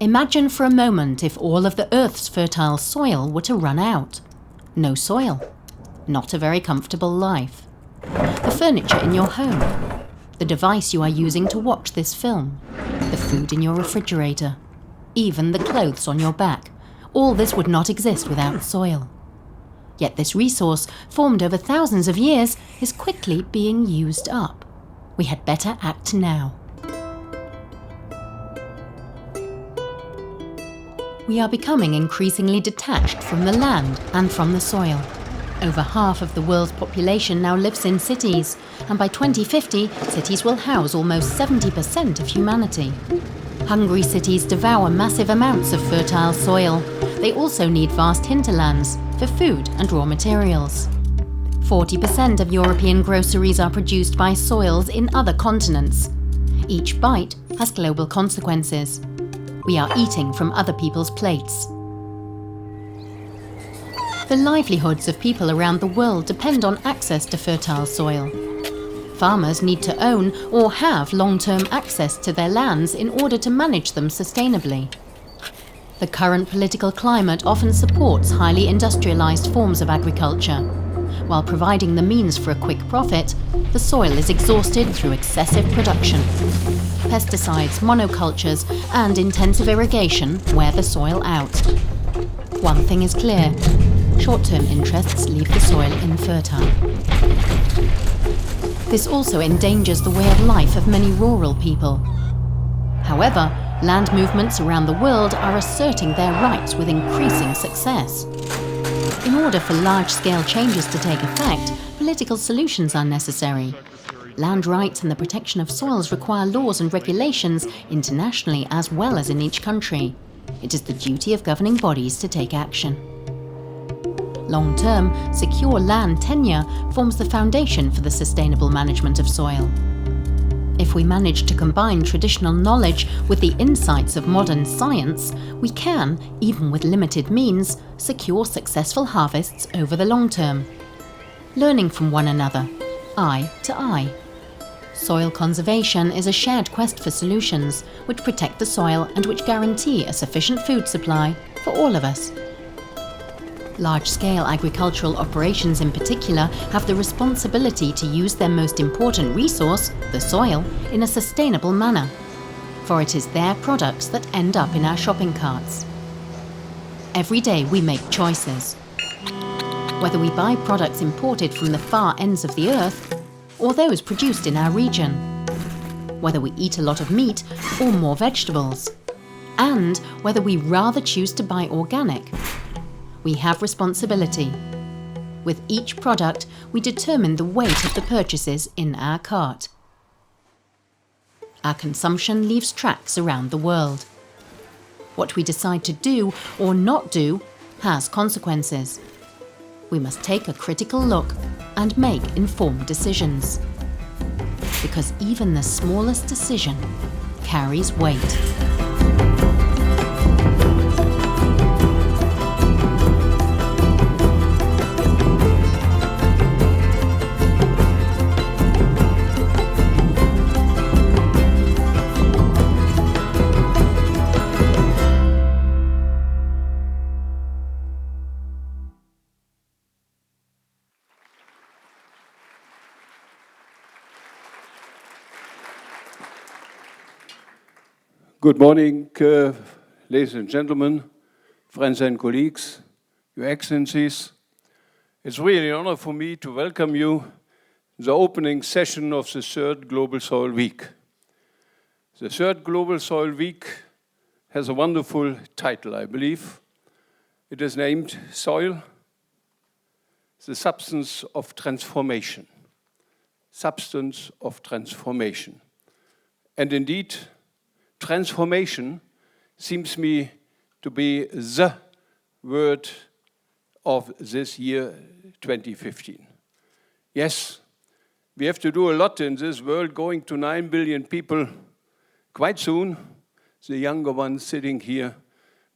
Imagine for a moment if all of the Earth's fertile soil were to run out. No soil. Not a very comfortable life. The furniture in your home. The device you are using to watch this film. The food in your refrigerator. Even the clothes on your back. All this would not exist without soil. Yet this resource, formed over thousands of years, is quickly being used up. We had better act now. We are becoming increasingly detached from the land and from the soil. Over half of the world's population now lives in cities, and by 2050, cities will house almost 70% of humanity. Hungry cities devour massive amounts of fertile soil. They also need vast hinterlands for food and raw materials. 40% of European groceries are produced by soils in other continents. Each bite has global consequences. We are eating from other people's plates. The livelihoods of people around the world depend on access to fertile soil. Farmers need to own or have long-term access to their lands in order to manage them sustainably. The current political climate often supports highly industrialized forms of agriculture. While providing the means for a quick profit, the soil is exhausted through excessive production. Pesticides, monocultures, and intensive irrigation wear the soil out. One thing is clear: short-term interests leave the soil infertile. This also endangers the way of life of many rural people. However, land movements around the world are asserting their rights with increasing success. In order for large-scale changes to take effect, political solutions are necessary. Land rights and the protection of soils require laws and regulations internationally as well as in each country. It is the duty of governing bodies to take action. Long-term, secure land tenure forms the foundation for the sustainable management of soil. If we manage to combine traditional knowledge with the insights of modern science, we can, even with limited means, secure successful harvests over the long term. Learning from one another, eye to eye. Soil conservation is a shared quest for solutions which protect the soil and which guarantee a sufficient food supply for all of us. Large-scale agricultural operations in particular have the responsibility to use their most important resource, the soil, in a sustainable manner, for it is their products that end up in our shopping carts. Every day we make choices. Whether we buy products imported from the far ends of the earth, or those produced in our region. Whether we eat a lot of meat or more vegetables. And whether we rather choose to buy organic. We have responsibility. With each product, we determine the weight of the purchases in our cart. Our consumption leaves tracks around the world. What we decide to do or not do has consequences. We must take a critical look and make informed decisions. Because even the smallest decision carries weight. Good morning, ladies and gentlemen, friends and colleagues, Your Excellencies. It's really an honor for me to welcome you to the opening session of the third Global Soil Week. The third Global Soil Week has a wonderful title, I believe. It is named Soil, the Substance of Transformation. Substance of Transformation. And indeed, transformation seems me to be the word of this year 2015. Yes, we have to do a lot in this world, going to 9 billion people. Quite soon, the younger ones sitting here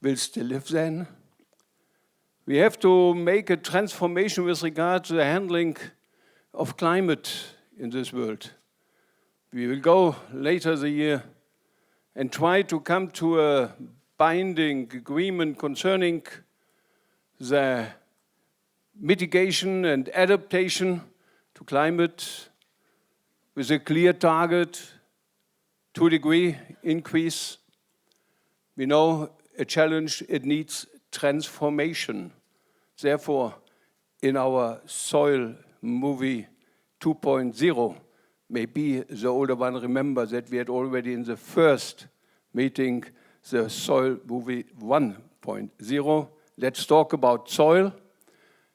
will still live then. We have to make a transformation with regard to the handling of climate in this world. We will go later the year and try to come to a binding agreement concerning the mitigation and adaptation to climate with a clear target, 2-degree increase. We know a challenge, it needs transformation. Therefore, in our soil movie 2.0, maybe the older one remembers that we had already in the first meeting the soil movie 1.0. Let's talk about soil.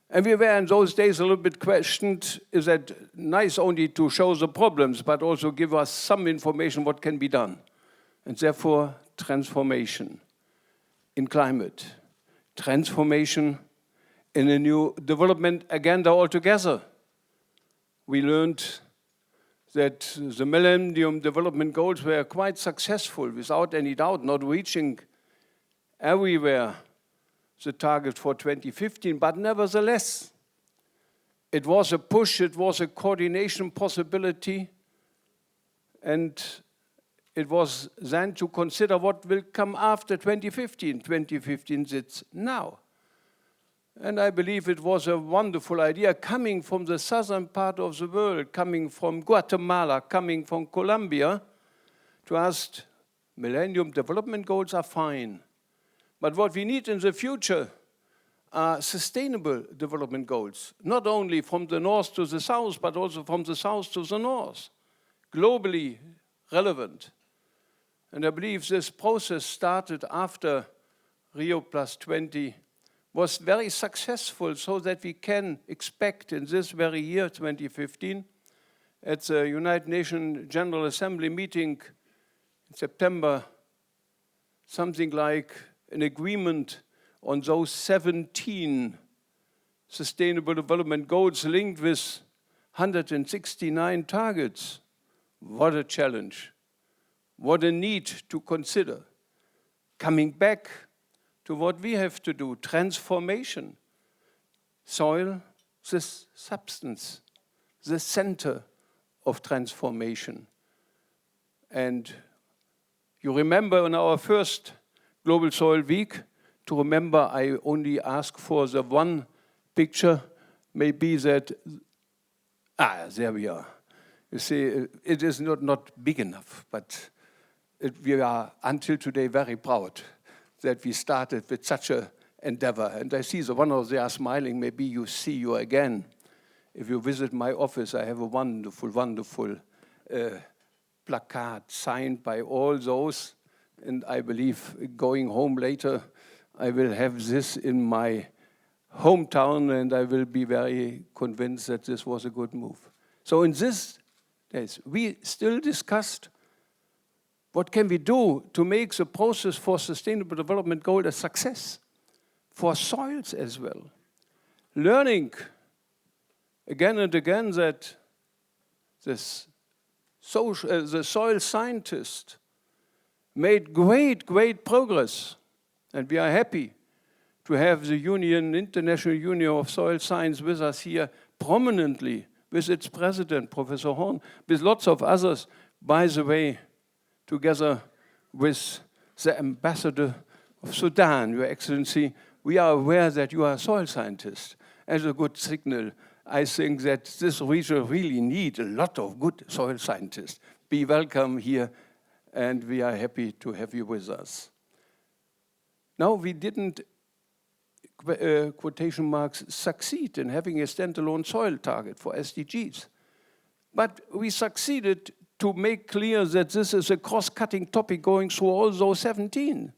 And we were in those days a little bit questioned, is that nice only to show the problems, but also give us some information what can be done? And therefore, transformation in climate, transformation in a new development agenda altogether. We learned that the Millennium Development Goals were quite successful, without any doubt, not reaching everywhere the target for 2015, but nevertheless, it was a push, it was a coordination possibility, and it was then to consider what will come after 2015. 2015 sits now. And I believe it was a wonderful idea coming from the southern part of the world, coming from Guatemala, coming from Colombia, to ask, Millennium Development Goals are fine. But what we need in the future are sustainable development goals, not only from the north to the south, but also from the south to the north, globally relevant. And I believe this process started after Rio Plus 20 was very successful, so that we can expect in this very year, 2015, at the United Nations General Assembly meeting in September, something like an agreement on those 17 Sustainable Development Goals linked with 169 targets. What a challenge. What a need to consider. Coming back to what we have to do, transformation. Soil, the substance, the center of transformation. And you remember in our first Global Soil Week, to remember I only ask for the one picture, maybe that, there we are. You see, it is not big enough, but we are until today very proud that we started with such an endeavor. And I see the one of them are smiling, maybe you see you again. If you visit my office, I have a wonderful, wonderful placard signed by all those. And I believe going home later, I will have this in my hometown, and I will be very convinced that this was a good move. So in this days, we still discussed what can we do to make the process for Sustainable Development Goal a success, for soils as well. Learning again and again that the soil scientist made great progress, and we are happy to have the International Union of Soil Science with us here prominently, with its president, Professor Horn, with lots of others, by the way, together with the ambassador of Sudan, Your Excellency. We are aware that you are a soil scientist. As a good signal, I think that this region really needs a lot of good soil scientists. Be welcome here, and we are happy to have you with us. Now, we didn't, quotation marks, succeed in having a standalone soil target for SDGs. But we succeeded to make clear that this is a cross-cutting topic going through all those 17.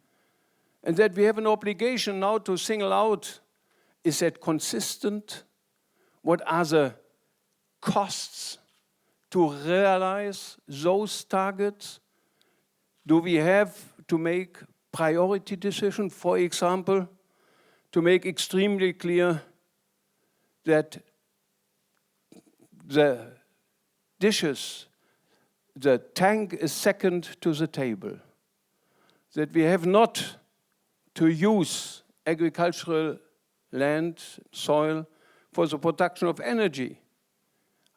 And that we have an obligation now to single out, is that consistent? What are the costs to realize those targets? Do we have to make priority decisions, for example, to make extremely clear that the dishes, the tank is second to the table, that we have not to use agricultural land, soil, for the production of energy.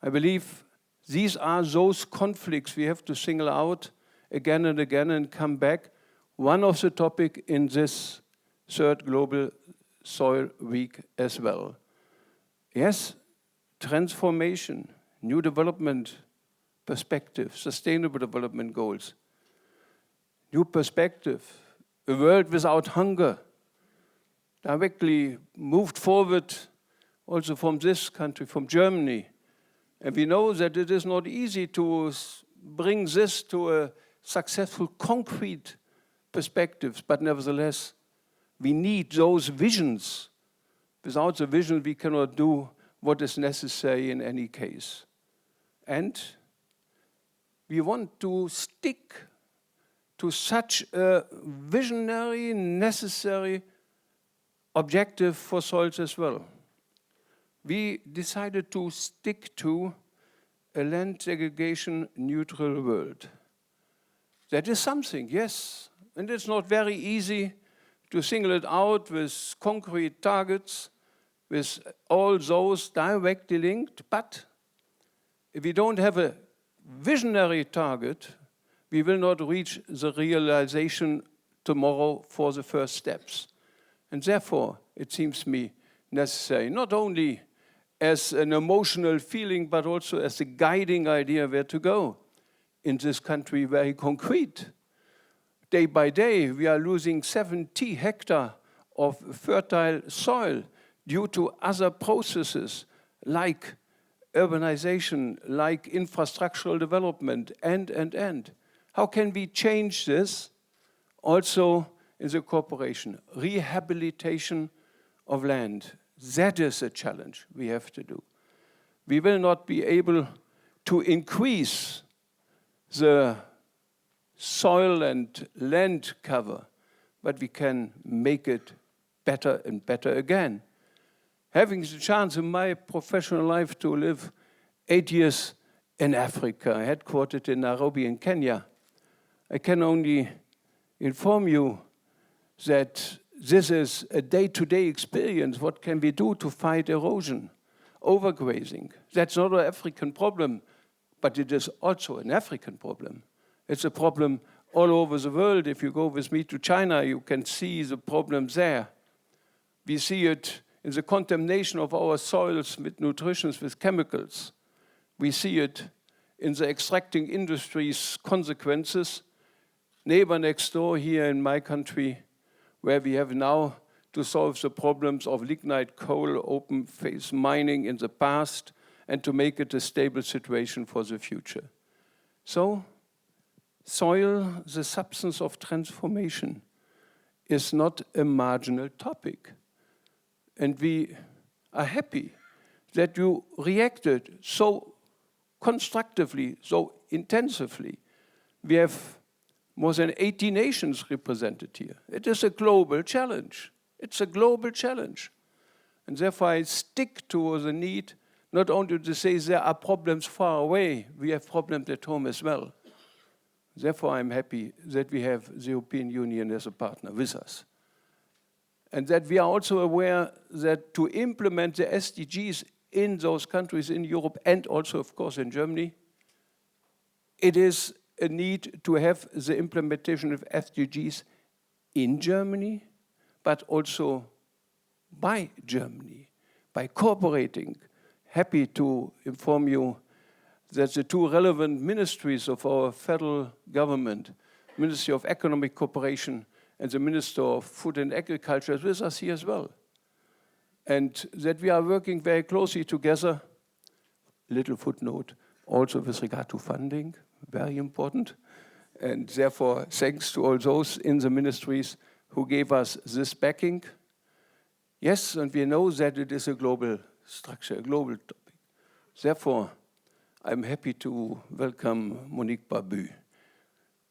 I believe these are those conflicts we have to single out again and again and come back. one of the topics in this third Global Soil Week as well. Yes, transformation, new development perspective, sustainable development goals, new perspective, a world without hunger, directly moved forward also from this country, from Germany. And we know that it is not easy to bring this to a successful concrete perspective, but nevertheless, we need those visions. Without the vision, we cannot do what is necessary in any case. And we want to stick to such a visionary, necessary objective for soils as well. We decided to stick to a land segregation neutral world. That is something, yes, and it's not very easy to single it out with concrete targets, with all those directly linked, but if we don't have a visionary target, we will not reach the realization tomorrow for the first steps. And therefore, it seems me necessary, not only as an emotional feeling, but also as a guiding idea where to go in this country, very concrete. Day by day, we are losing 70 hectares of fertile soil due to other processes like urbanization, like infrastructural development, and. How can we change this? Also in the cooperation, rehabilitation of land. That is a challenge we have to do. We will not be able to increase the soil and land cover, but we can make it better and better again. Having the chance in my professional life to live 8 years in Africa, headquartered in Nairobi in Kenya, I can only inform you that this is a day-to-day experience. What can we do to fight erosion, overgrazing? That's not an African problem, but it is also an African problem. It's a problem all over the world. If you go with me to China, you can see the problems there. We see it in the contamination of our soils with nutrition, with chemicals. We see it in the extracting industry's consequences. Neighbor next door here in my country, where we have now to solve the problems of lignite coal, open phase mining in the past, and to make it a stable situation for the future. So, soil, the substance of transformation, is not a marginal topic. And we are happy that you reacted so constructively, so intensively. We have more than 80 nations represented here. It is a global challenge. It's a global challenge. And therefore I stick to the need not only to say there are problems far away, we have problems at home as well. Therefore I'm happy that we have the European Union as a partner with us. And that we are also aware that to implement the SDGs in those countries in Europe and also, of course, in Germany, it is a need to have the implementation of SDGs in Germany, but also by Germany, by cooperating. Happy to inform you that the two relevant ministries of our federal government, Ministry of Economic Cooperation and the Minister of Food and Agriculture, is with us here as well. And that we are working very closely together. Little footnote, also with regard to funding, very important. And therefore, thanks to all those in the ministries who gave us this backing. Yes, and we know that it is a global structure, a global topic. Therefore, I'm happy to welcome Monique Barbu.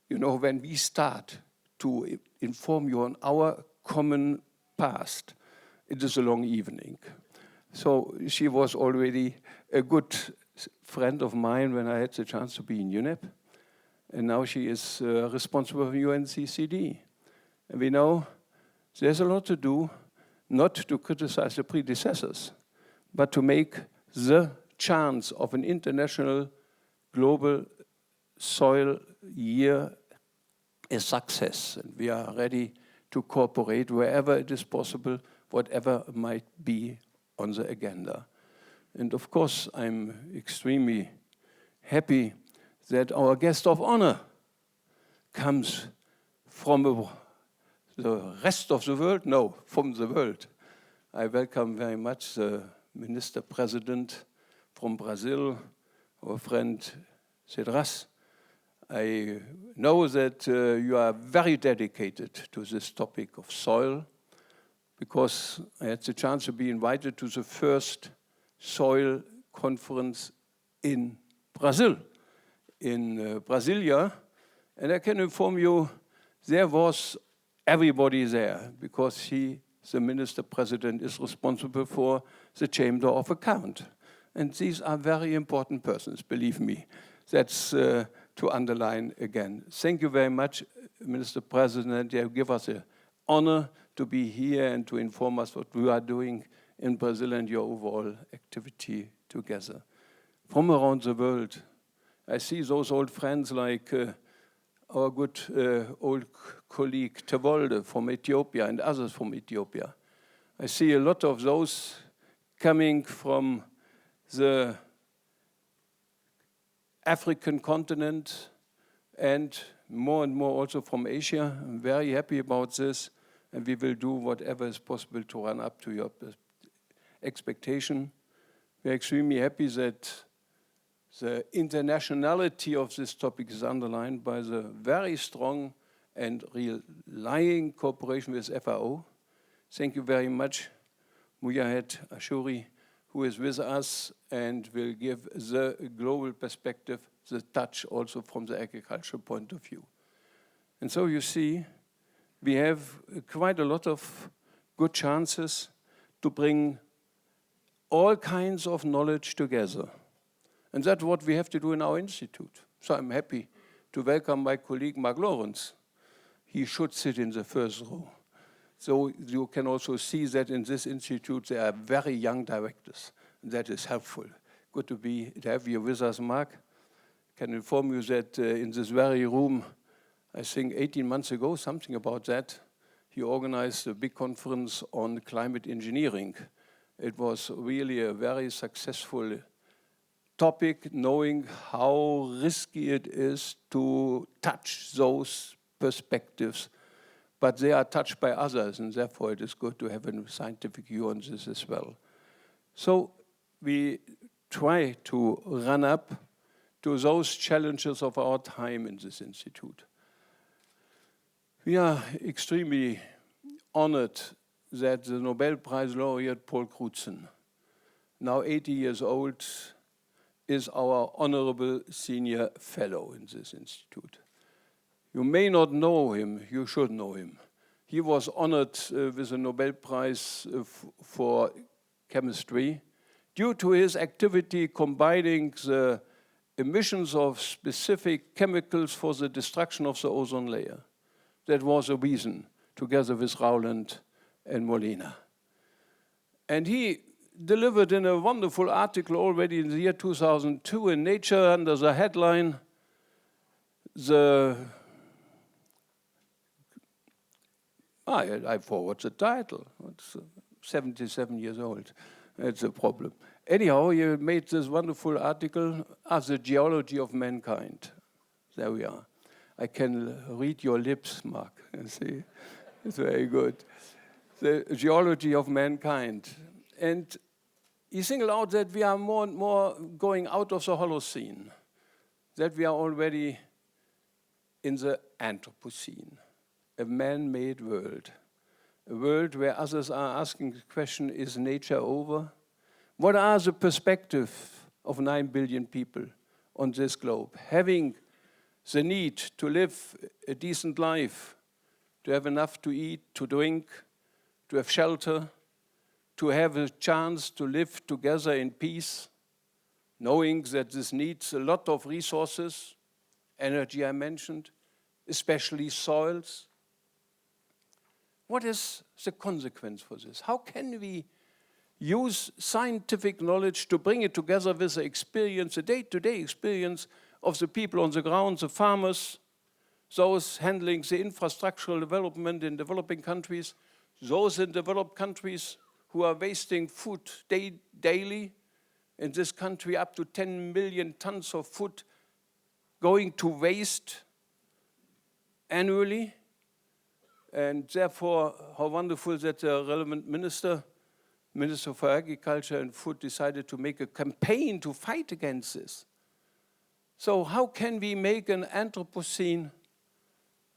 You know, when we start to inform you on our common past, it is a long evening. So she was already a good friend of mine when I had the chance to be in UNEP. And now she is responsible for UNCCD. And we know there's a lot to do, not to criticize the predecessors, but to make the chance of an international global soil year a success, and we are ready to cooperate wherever it is possible, whatever might be on the agenda. And of course, I'm extremely happy that our guest of honor comes from the rest of the world? No, from the world. I welcome very much the Minister President from Brazil, our friend Cedras. I know that you are very dedicated to this topic of soil, because I had the chance to be invited to the first soil conference in Brazil, in Brasilia, and I can inform you there was everybody there, because he, the Minister President, is responsible for the Chamber of Account. And these are very important persons, believe me. That's to underline again. Thank you very much, Minister President. You give us an honor to be here and to inform us what we are doing in Brazil and your overall activity together. From around the world, I see those old friends like our good old colleague Tewolde from Ethiopia and others from Ethiopia. I see a lot of those coming from the African continent and more also from Asia. I'm very happy about this, and we will do whatever is possible to run up to your expectation. We're extremely happy that the internationality of this topic is underlined by the very strong and relying cooperation with FAO. Thank you very much, Mujahed Ashuri, who is with us and will give the global perspective, the touch also from the agricultural point of view. And so you see, we have quite a lot of good chances to bring all kinds of knowledge together. And that's what we have to do in our institute. So I'm happy to welcome my colleague Mark Lawrence. He should sit in the first row. So you can also see that in this institute there are very young directors. That is helpful. Good to have you with us, Mark. I can inform you that in this very room, I think 18 months ago, something about that, he organized a big conference on climate engineering. It was really a very successful topic, knowing how risky it is to touch those perspectives, but they are touched by others, and therefore it is good to have a scientific view on this as well. So we try to run up to those challenges of our time in this institute. We are extremely honored that the Nobel Prize laureate Paul Crutzen, now 80 years old, is our honorable senior fellow in this institute. You may not know him, you should know him. He was honored with the Nobel Prize for chemistry due to his activity combining the emissions of specific chemicals for the destruction of the ozone layer. That was a reason, together with Rowland and Molina. And he delivered in a wonderful article already in the year 2002 in Nature under the headline, I forward the title. It's 77 years old. That's a problem. Anyhow, he made this wonderful article as the geology of mankind. There we are. I can read your lips, Mark. You see, it's very good. The geology of mankind. And he singled out that we are more and more going out of the Holocene, that we are already in the Anthropocene, a man-made world, a world where others are asking the question, is nature over? What are the perspectives of 9 billion people on this globe, having the need to live a decent life, to have enough to eat, to drink, to have shelter, to have a chance to live together in peace, knowing that this needs a lot of resources, energy I mentioned, especially soils. What is the consequence for this? How can we use scientific knowledge to bring it together with the experience, the day-to-day experience of the people on the ground, the farmers, those handling the infrastructural development in developing countries, those in developed countries who are wasting food daily. In this country, up to 10 million tons of food going to waste annually. And therefore, how wonderful that the relevant Minister for Agriculture and Food, decided to make a campaign to fight against this. So how can we make an Anthropocene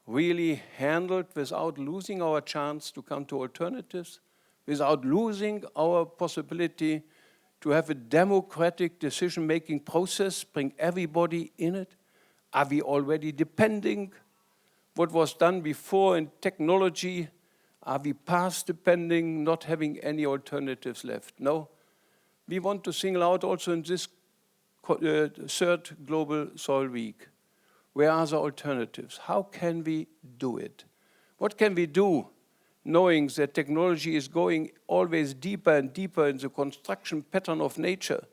really handled without losing our chance to come to alternatives, without losing our possibility to have a democratic decision-making process, bring everybody in it? Are we already depending what was done before in technology? Are we past depending, not having any alternatives left? No. We want to single out also in this third Global Soil Week. Where are the alternatives? How can we do it? What can we do knowing that technology is going always deeper and deeper in the construction pattern of nature?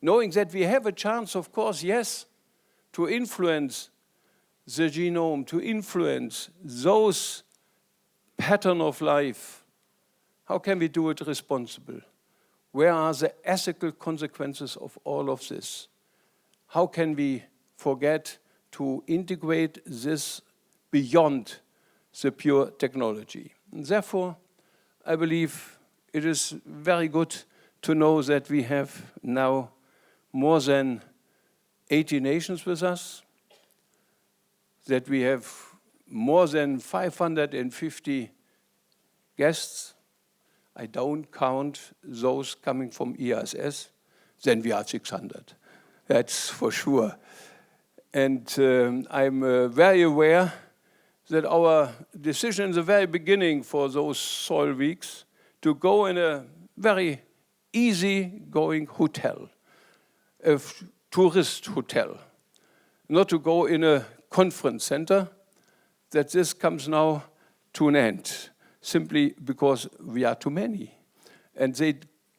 Knowing that we have a chance, of course, yes, to influence the genome, to influence those pattern of life. How can we do it responsible? Where are the ethical consequences of all of this? How can we forget to integrate this beyond the pure technology? And therefore, I believe it is very good to know that we have now more than 80 nations with us, that we have more than 550 guests. I don't count those coming from ESS, then we are 600. That's for sure. And I'm very aware that our decision in the very beginning for those soil weeks to go in a very easy-going hotel, a tourist hotel, not to go in a conference center, that this comes now to an end, simply because we are too many. And they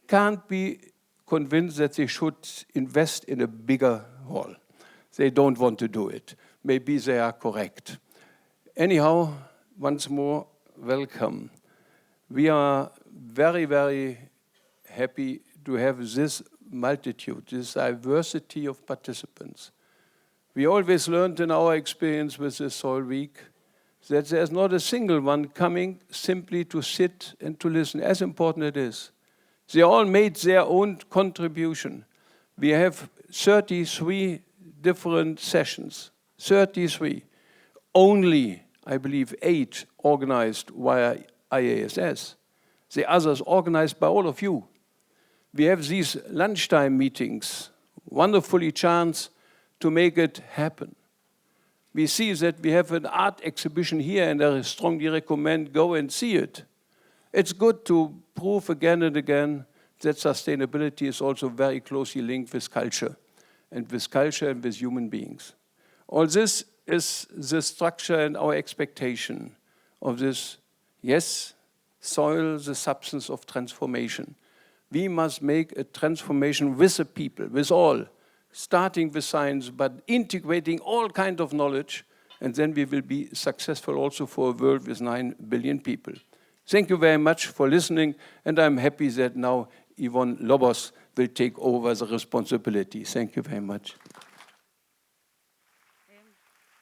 can't be convinced that they should invest in a bigger hall. They don't want to do it. Maybe they are correct. Anyhow, once more, welcome. We are very, very happy to have this multitude, this diversity of participants. We always learned in our experience with this Soil Week that there's not a single one coming simply to sit and to listen, as important it is. They all made their own contribution. We have 33 different sessions, 33. Only, I believe, 8 organized via IASS. The others organized by all of you. We have these lunchtime meetings, wonderfully chance to make it happen. We see that we have an art exhibition here, and I strongly recommend go and see it. It's good to prove again and again that sustainability is also very closely linked with culture and with human beings. All this is the structure and our expectation of this, yes, soil, the substance of transformation. We must make a transformation with the people, with all, starting with science, but integrating all kinds of knowledge, and then we will be successful also for a world with 9 billion people. Thank you very much for listening, and I'm happy that now Yvonne Lobos will take over the responsibility. Thank you very much.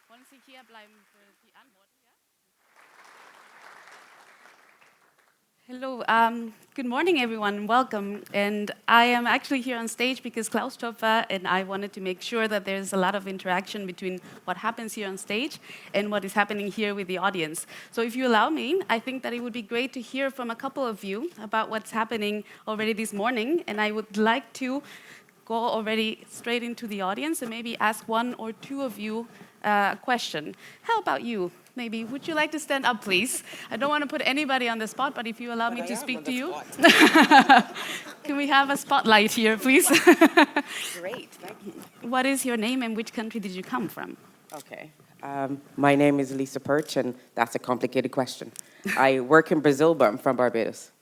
Wollen Sie hier bleiben für die Antworten? Hello, good morning everyone, welcome. And I am actually here on stage because Klaus Topfer and I wanted to make sure that there's a lot of interaction between what happens here on stage and what is happening here with the audience. So if you allow me, I think that it would be great to hear from a couple of you about what's happening already this morning. And I would like to go already straight into the audience and maybe ask one or two of you a question. How about you? Maybe, would you like to stand up, please? I don't want to put anybody on the spot, but if you allow me to speak to you. Can we have a spotlight here, please? Great, thank you. What is your name and which country did you come from? Okay, my name is Lisa Perch, and that's a complicated question. I work in Brazil, but I'm from Barbados.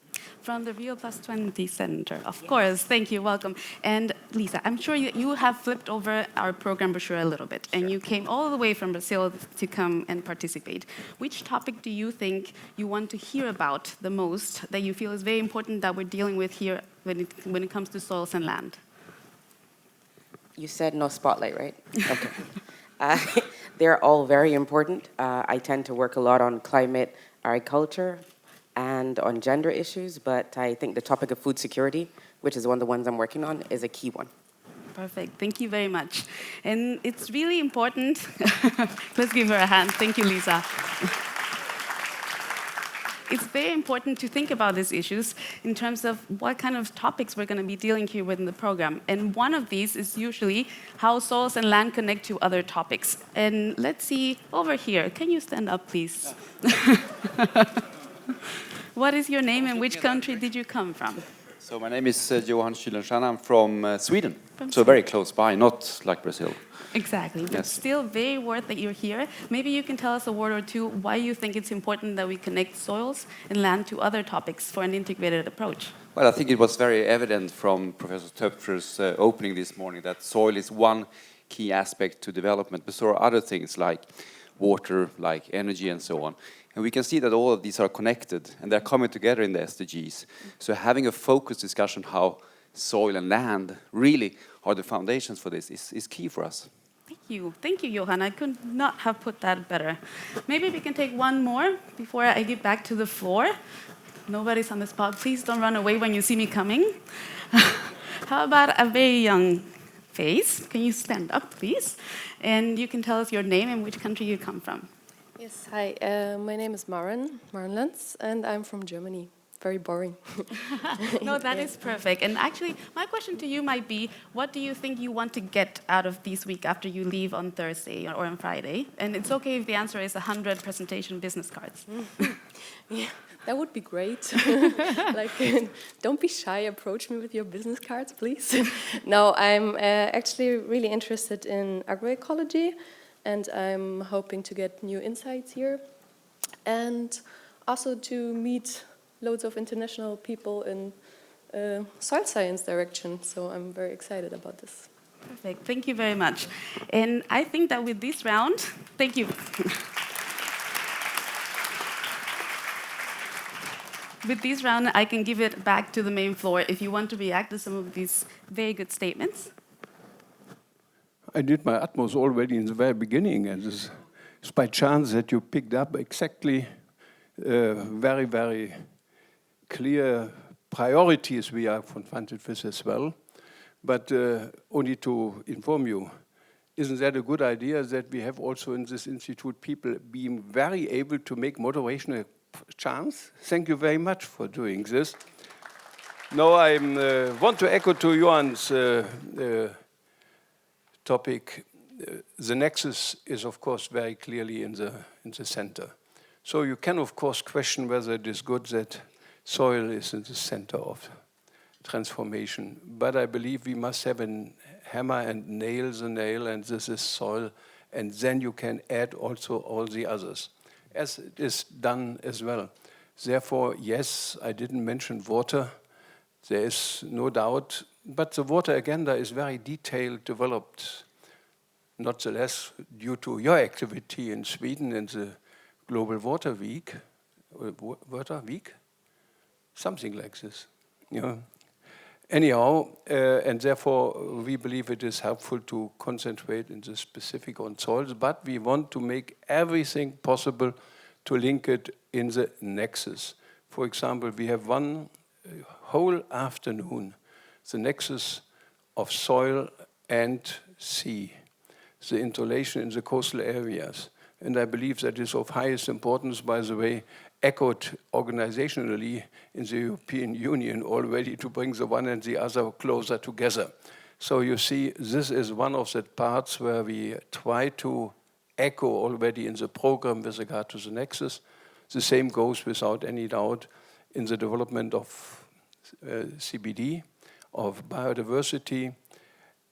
From the Rio Plus 20 Center, of course. Thank you, welcome. And Lisa, I'm sure you have flipped over our program brochure a little bit, and you came all the way from Brazil to come and participate. Which topic do you think you want to hear about the most, that you feel is very important that we're dealing with here when it comes to soils and land? You said no spotlight, right? Okay. They're all very important. I tend to work a lot on climate, agriculture, and on gender issues, but I think the topic of food security, which is one of the ones I'm working on, is a key one. Perfect, thank you very much. And it's really important, let's give her a hand. Thank you, Lisa. It's very important to think about these issues in terms of what kind of topics we're going to be dealing here with in the program. And one of these is usually how soils and land connect to other topics. And let's see over here. Can you stand up, please? What is your name and which country did you come from? So my name is Johan Kylenstierna. I'm from Sweden, so very close by, not like Brazil. Exactly, but Yes. still very worth that you're here. Maybe you can tell us a word or two why you think it's important that we connect soils and land to other topics for an integrated approach. Well, I think it was very evident from Professor Töpfer's opening this morning that soil is one key aspect to development, but there are other things like water, like energy and so on. And we can see that all of these are connected and they're coming together in the SDGs. So having a focused discussion how soil and land really are the foundations for this is key for us. Thank you, Johan. I could not have put that better. Maybe we can take one more before I give back to the floor. Nobody's on the spot. Please don't run away when you see me coming. How about a very young face? Can you stand up, please? And you can tell us your name and which country you come from. Yes, hi. My name is Maren Lenz, and I'm from Germany. Very boring. No, that is perfect. And actually, my question to you might be, what do you think you want to get out of this week after you leave on Thursday or on Friday? And it's okay if the answer is 100 presentation business cards. Yeah, that would be great. Don't be shy. Approach me with your business cards, please. No, I'm actually really interested in agroecology, and I'm hoping to get new insights here, and also to meet loads of international people in soil science direction. So I'm very excited about this. Perfect. Thank you very much. And I think that with this round, thank you. With this round, I can give it back to the main floor if you want to react to some of these very good statements. I did my utmost already in the very beginning, and it's by chance that you picked up exactly very, very clear priorities we are confronted with as well. But only to inform you, isn't that a good idea that we have also in this institute people being very able to make moderation a chance? Thank you very much for doing this. Now I want to echo to Johan's topic. The nexus is, of course, very clearly in the center. So you can, of course, question whether it is good that soil is in the center of transformation. But I believe we must have a hammer and nail the nail, and this is soil. And then you can add also all the others, as it is done as well. Therefore, yes, I didn't mention water. There is no doubt. But the water agenda is very detailed, developed, not the less due to your activity in Sweden in the Global Water Week, something like this. Yeah. Anyhow, and therefore we believe it is helpful to concentrate in the specific on soils, but we want to make everything possible to link it in the nexus. For example, we have one whole afternoon, the nexus of soil and sea, the interrelation in the coastal areas. And I believe that is of highest importance, by the way, echoed organizationally in the European Union already to bring the one and the other closer together. So you see, this is one of the parts where we try to echo already in the program with regard to the nexus. The same goes without any doubt in the development of CBD, of biodiversity.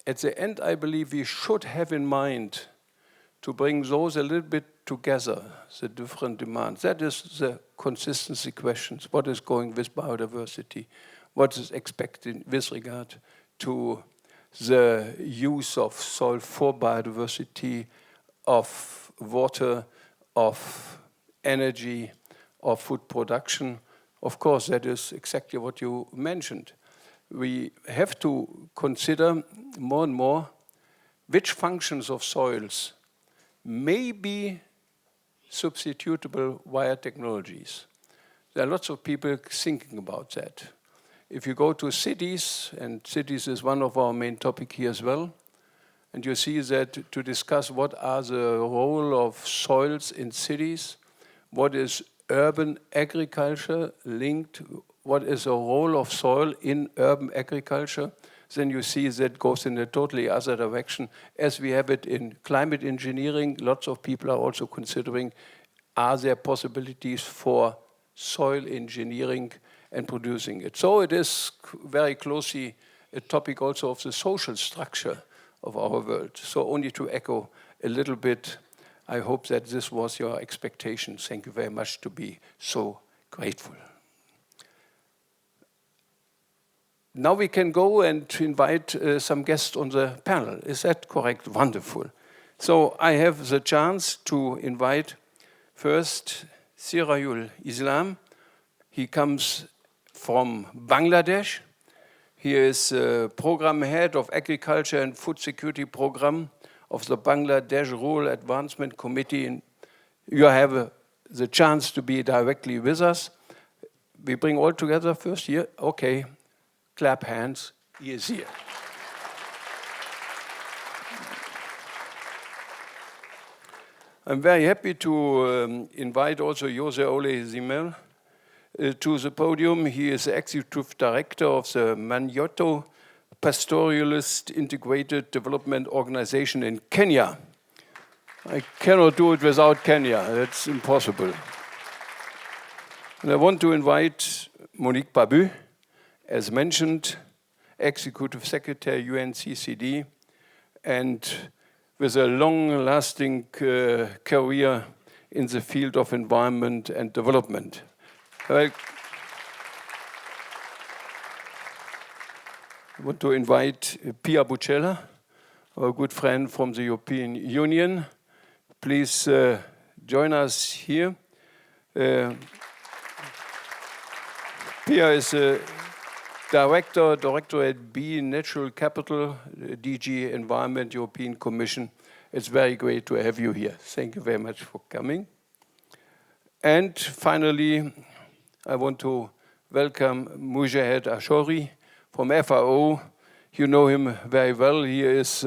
At the end, I believe we should have in mind to bring those a little bit together the different demands. That is the consistency questions. What is going with biodiversity? What is expected with regard to the use of soil for biodiversity, of water, of energy, of food production? Of course, that is exactly what you mentioned. We have to consider more and more which functions of soils may be substitutable via technologies. There are lots of people thinking about that. If you go to cities, and cities is one of our main topic here as well, and you see that to discuss what are the role of soils in cities, what is urban agriculture linked, what is the role of soil in urban agriculture, then you see that goes in a totally other direction. As we have it in climate engineering, lots of people are also considering, are there possibilities for soil engineering and producing it? So it is very closely a topic also of the social structure of our world. So only to echo a little bit, I hope that this was your expectation. Thank you very much to be so grateful. Now we can go and invite some guests on the panel. Is that correct? Wonderful. So I have the chance to invite first Sirajul Islam. He comes from Bangladesh. He is program head of Agriculture and Food Security Program of the Bangladesh Rural Advancement Committee. And you have the chance to be directly with us. We bring all together first here. Okay. Clap hands, he is here. I'm very happy to invite also Jose Ole Zimel to the podium. He is the Executive Director of the Manyoto Pastoralist Integrated Development Organization in Kenya. I cannot do it without Kenya, that's impossible. And I want to invite Monique Babu, as mentioned, Executive Secretary, UNCCD, and with a long-lasting career in the field of environment and development. I want to invite Pia Bucella, our good friend from the European Union. Please join us here. Pia is Directorate B, Natural Capital, DG Environment, European Commission. It's very great to have you here. Thank you very much for coming. And finally, I want to welcome Mujahed Ashori from FAO. You know him very well. He is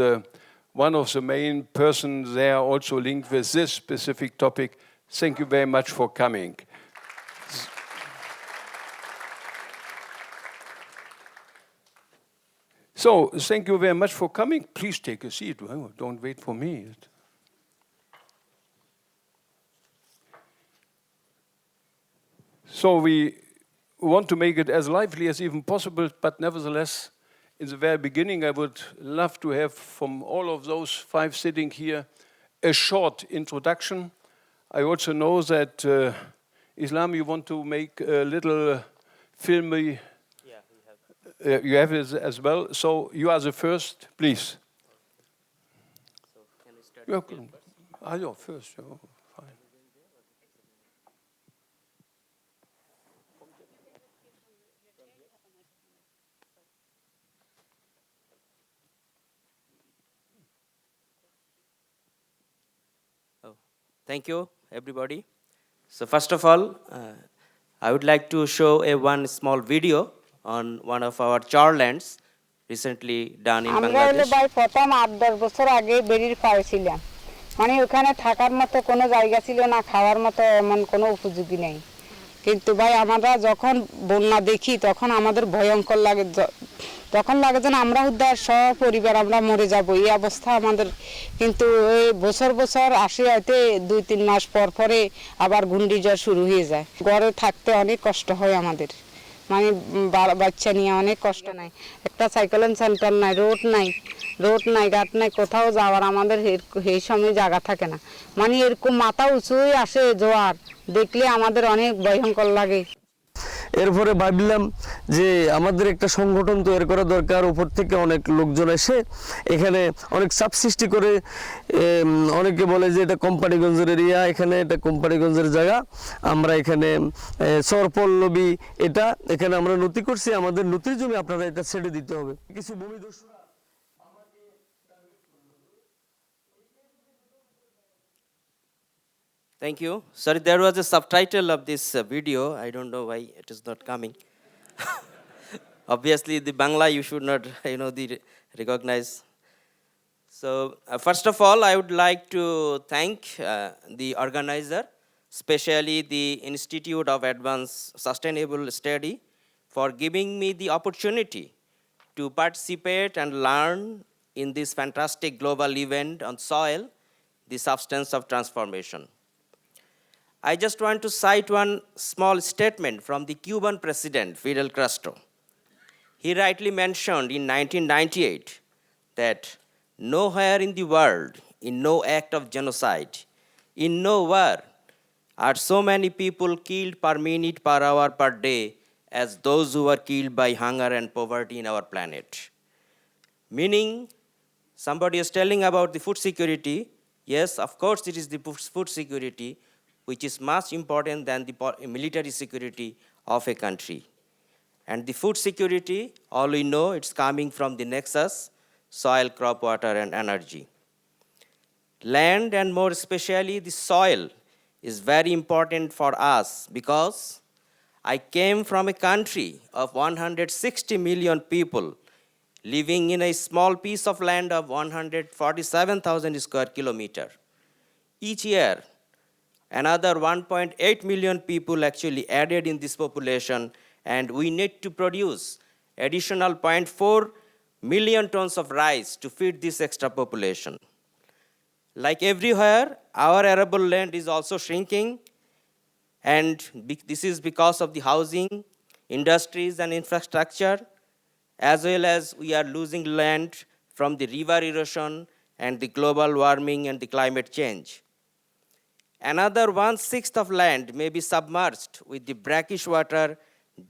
one of the main persons there, also linked with this specific topic. Thank you very much for coming. So, thank you very much for coming. Please take a seat. Don't wait for me. So we want to make it as lively as even possible, but nevertheless, in the very beginning, I would love to have from all of those 5 sitting here a short introduction. I also know that Islam, you want to make a little filmy. You have it as well. So you are the first, please. So can we start? You're first. Oh, fine. Oh, thank you, everybody. So first of all, I would like to show one small video on one of our charlands recently done in Bangladesh. আমরা প্রথম 8-10 বছর আগে বেরির পাড়ে ছিলাম মানে ওখানে থাকার মতো কোনো জায়গা ছিল না খাওয়ার মতো এমন কোনো উপযোগী নেই কিন্তু ভাই আমরা যখন বন্যা দেখি তখন আমাদের ভয়ঙ্কর লাগে তখন লাগে যে আমরা উদ্ধার সব পরিবার আমরা মরে যাব এই অবস্থা আমাদের কিন্তু এই বছর বছর আসে হইতে 2-3 মাস পর পরে আবার ঘূর্ণিঝড় শুরু হয়ে যায় ঘরে থাকতে অনেক কষ্ট হয় আমাদের মানে বাচ্চা নিয়ে অনেক কষ্ট নাই একটা সাইকেল সেন্টার নাই রোড নাই রোড নাই ঘাট নাই কোথাও যাওয়ার আমাদের এই সময় জায়গা থাকে না মানে এরকম মাথা উঁচুই আসে জোয়ার দেখলে আমাদের অনেক ভয়ঙ্কর লাগে এরপরে ভাবলাম যে আমাদের একটা সংগঠন তৈরি করা দরকার উপর থেকে অনেক লোকজন এসে এখানে অনেক চাপ সৃষ্টি করে অনেকে বলে যে এটা কোম্পানিগঞ্জের এরিয়া এখানে এটা কোম্পানিগঞ্জের জায়গা আমরা এখানে চরপল্লবী এটা এখানে আমরা নথি করছি আমাদের নথির জমি আপনারা এটা ছেড়ে দিতে হবে কিছু ভূমিদস্যু Thank you. Sorry, there was a subtitle of this video. I don't know why it is not coming. Obviously, the Bangla you should not, recognize. So, first of all, I would like to thank the organizer, especially the Institute of Advanced Sustainable Study, for giving me the opportunity to participate and learn in this fantastic global event on soil, the substance of transformation. I just want to cite one small statement from the Cuban president, Fidel Castro. He rightly mentioned in 1998 that nowhere in the world, in no act of genocide, in no war, are so many people killed per minute, per hour, per day as those who were killed by hunger and poverty in our planet. Meaning, somebody is telling about the food security. Yes, of course, it is the food security, which is much important than the military security of a country. And the food security, all we know, it's coming from the nexus, soil, crop, water, and energy. Land, and more especially the soil, is very important for us because I came from a country of 160 million people living in a small piece of land of 147,000 square kilometer. Each year, another 1.8 million people actually added in this population, and we need to produce additional 0.4 million tons of rice to feed this extra population. Like everywhere, our arable land is also shrinking, and this is because of the housing, industries, and infrastructure, as well as we are losing land from the river erosion and the global warming and the climate change. Another 1/6 of land may be submerged with the brackish water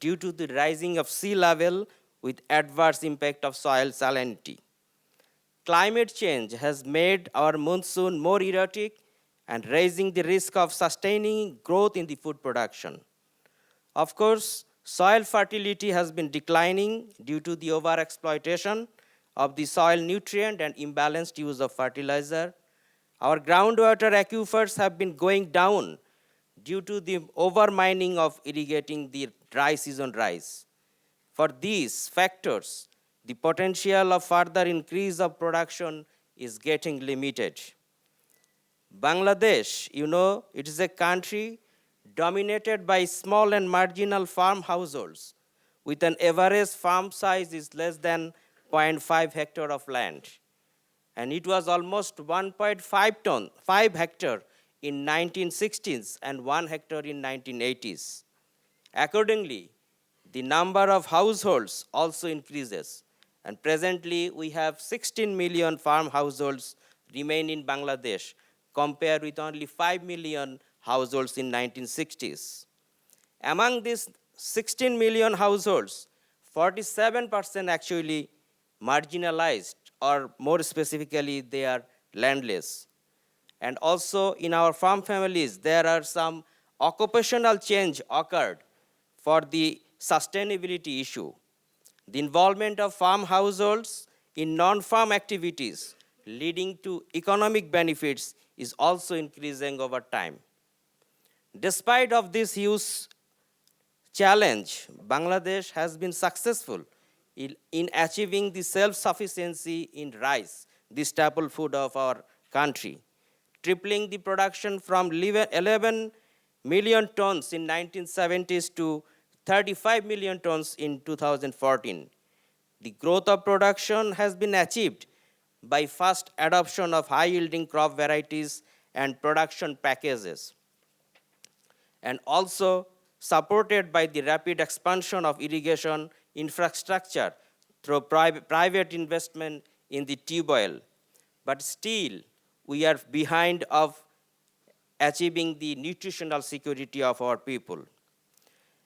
due to the rising of sea level with adverse impact of soil salinity. Climate change has made our monsoon more erratic and raising the risk of sustaining growth in the food production. Of course, soil fertility has been declining due to the overexploitation of the soil nutrient and imbalanced use of fertilizer. Our groundwater aquifers have been going down due to the overmining of irrigating the dry season rice. For these factors, the potential of further increase of production is getting limited. Bangladesh, it is a country dominated by small and marginal farm households with an average farm size is less than 0.5 hectare of land. And it was almost 1.5 hectare in 1960s and 1 hectare in 1980s. Accordingly, the number of households also increases. And presently, we have 16 million farm households remain in Bangladesh, compared with only 5 million households in 1960s. Among these 16 million households, 47% actually marginalized, or more specifically, they are landless. And also in our farm families, there are some occupational change occurred for the sustainability issue. The involvement of farm households in non-farm activities leading to economic benefits is also increasing over time. Despite of this huge challenge, Bangladesh has been successful in achieving the self-sufficiency in rice, the staple food of our country, tripling the production from 11 million tons in 1970s to 35 million tons in 2014. The growth of production has been achieved by fast adoption of high-yielding crop varieties and production packages, and also supported by the rapid expansion of irrigation infrastructure through private investment in the tube oil, but still we are behind of achieving the nutritional security of our people.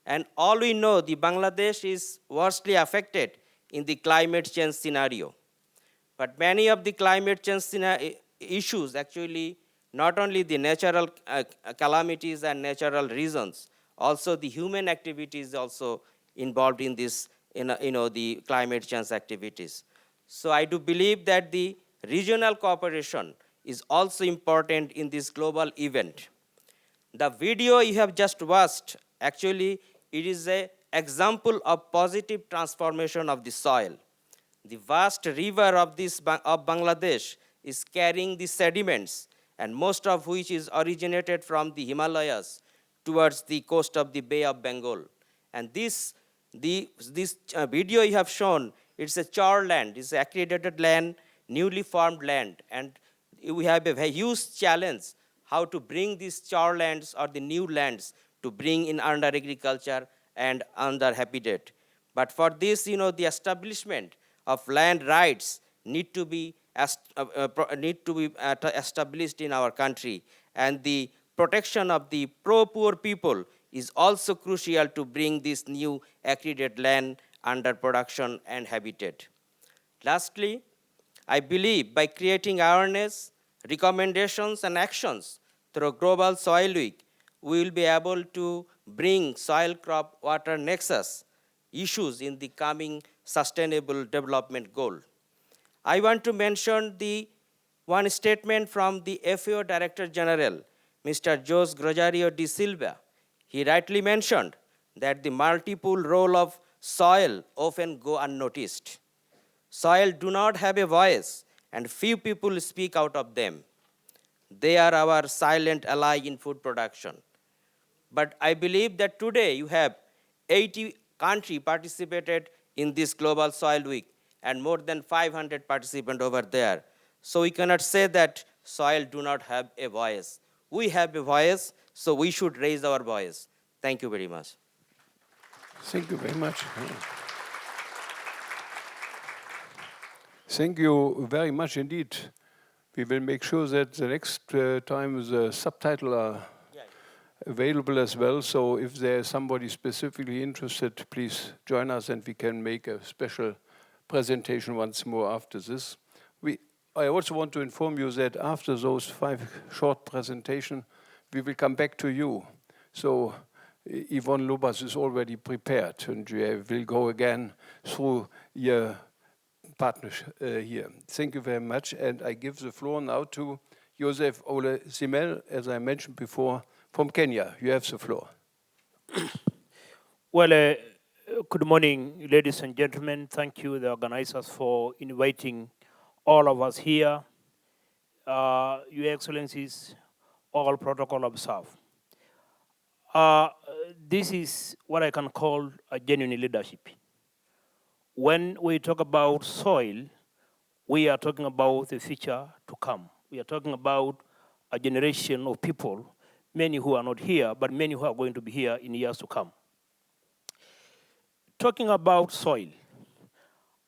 And all we know, the Bangladesh is worstly affected in the climate change scenario. But many of the climate change issues actually, not only the natural calamities and natural reasons, also the human activities also involved in this, the climate change activities. So I do believe that the regional cooperation is also important in this global event. The video you have just watched, actually, it is an example of positive transformation of the soil. The vast river of Bangladesh is carrying the sediments, and most of which is originated from the Himalayas towards the coast of the Bay of Bengal. And this video you have shown, it's a char land, it's accredited land, newly formed land, and we have a huge challenge how to bring these char lands or the new lands to bring in under agriculture and under habitat. But for this, the establishment of land rights need to be established in our country, and the protection of the pro-poor people is also crucial to bring this new accredited land under production and habitat. Lastly, I believe by creating awareness, recommendations, and actions through Global Soil Week, we will be able to bring soil crop water nexus issues in the coming sustainable development goal. I want to mention the one statement from the FAO Director General, Mr. Jose Grosario de Silva. He rightly mentioned that the multiple role of soil often go unnoticed. Soil do not have a voice, and few people speak out of them. They are our silent ally in food production. But I believe that today you have 80 countries participated in this Global Soil Week, and more than 500 participants over there. So we cannot say that soil do not have a voice. We have a voice, so we should raise our voice. Thank you very much. Thank you very much. Thank you very much indeed. We will make sure that the next time the subtitle are available as well. So if there is somebody specifically interested, please join us and we can make a special presentation once more after this. I also want to inform you that after those 5 short presentations, we will come back to you. So Yvonne Lubas is already prepared, and we will go again through your partnership here. Thank you very much, and I give the floor now to Joseph Ole Simel, as I mentioned before, from Kenya. You have the floor. Well, good morning, ladies and gentlemen. Thank you, the organizers, for inviting all of us here. Your Excellencies, all protocol observed. This is what I can call a genuine leadership. When we talk about soil, we are talking about the future to come. We are talking about a generation of people, many who are not here, but many who are going to be here in years to come. Talking about soil,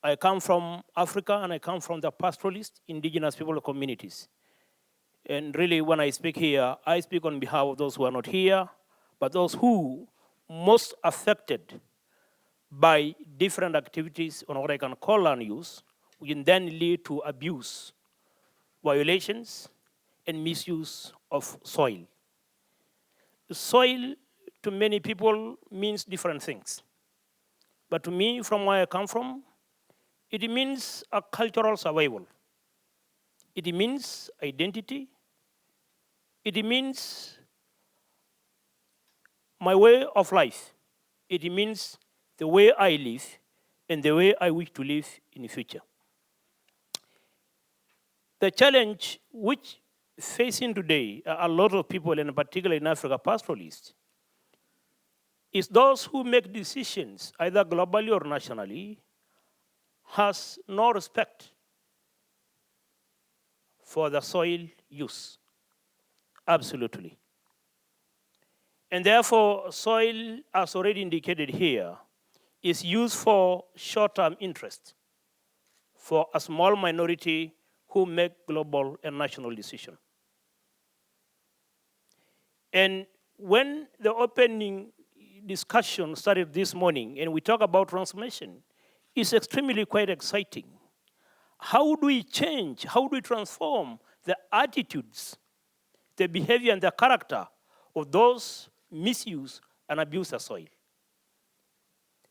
I come from Africa and I come from the pastoralist indigenous people communities. And really, when I speak here, I speak on behalf of those who are not here, but those who most affected by different activities on what I can call land use, which can then lead to abuse, violations, and misuse of soil. Soil, to many people, means different things. But to me, from where I come from, it means a cultural survival. It means identity. It means my way of life. It means the way I live and the way I wish to live in the future. The challenge which facing today a lot of people, and particularly in Africa, pastoralists, is those who make decisions, either globally or nationally, has no respect for the soil use. Absolutely. And therefore, soil, as already indicated here, is used for short-term interest, for a small minority who make global and national decisions. And when the opening discussion started this morning and we talk about transformation, it's extremely quite exciting. How do we change, how do we transform the attitudes, the behavior and the character of those misuse and abuse the soil?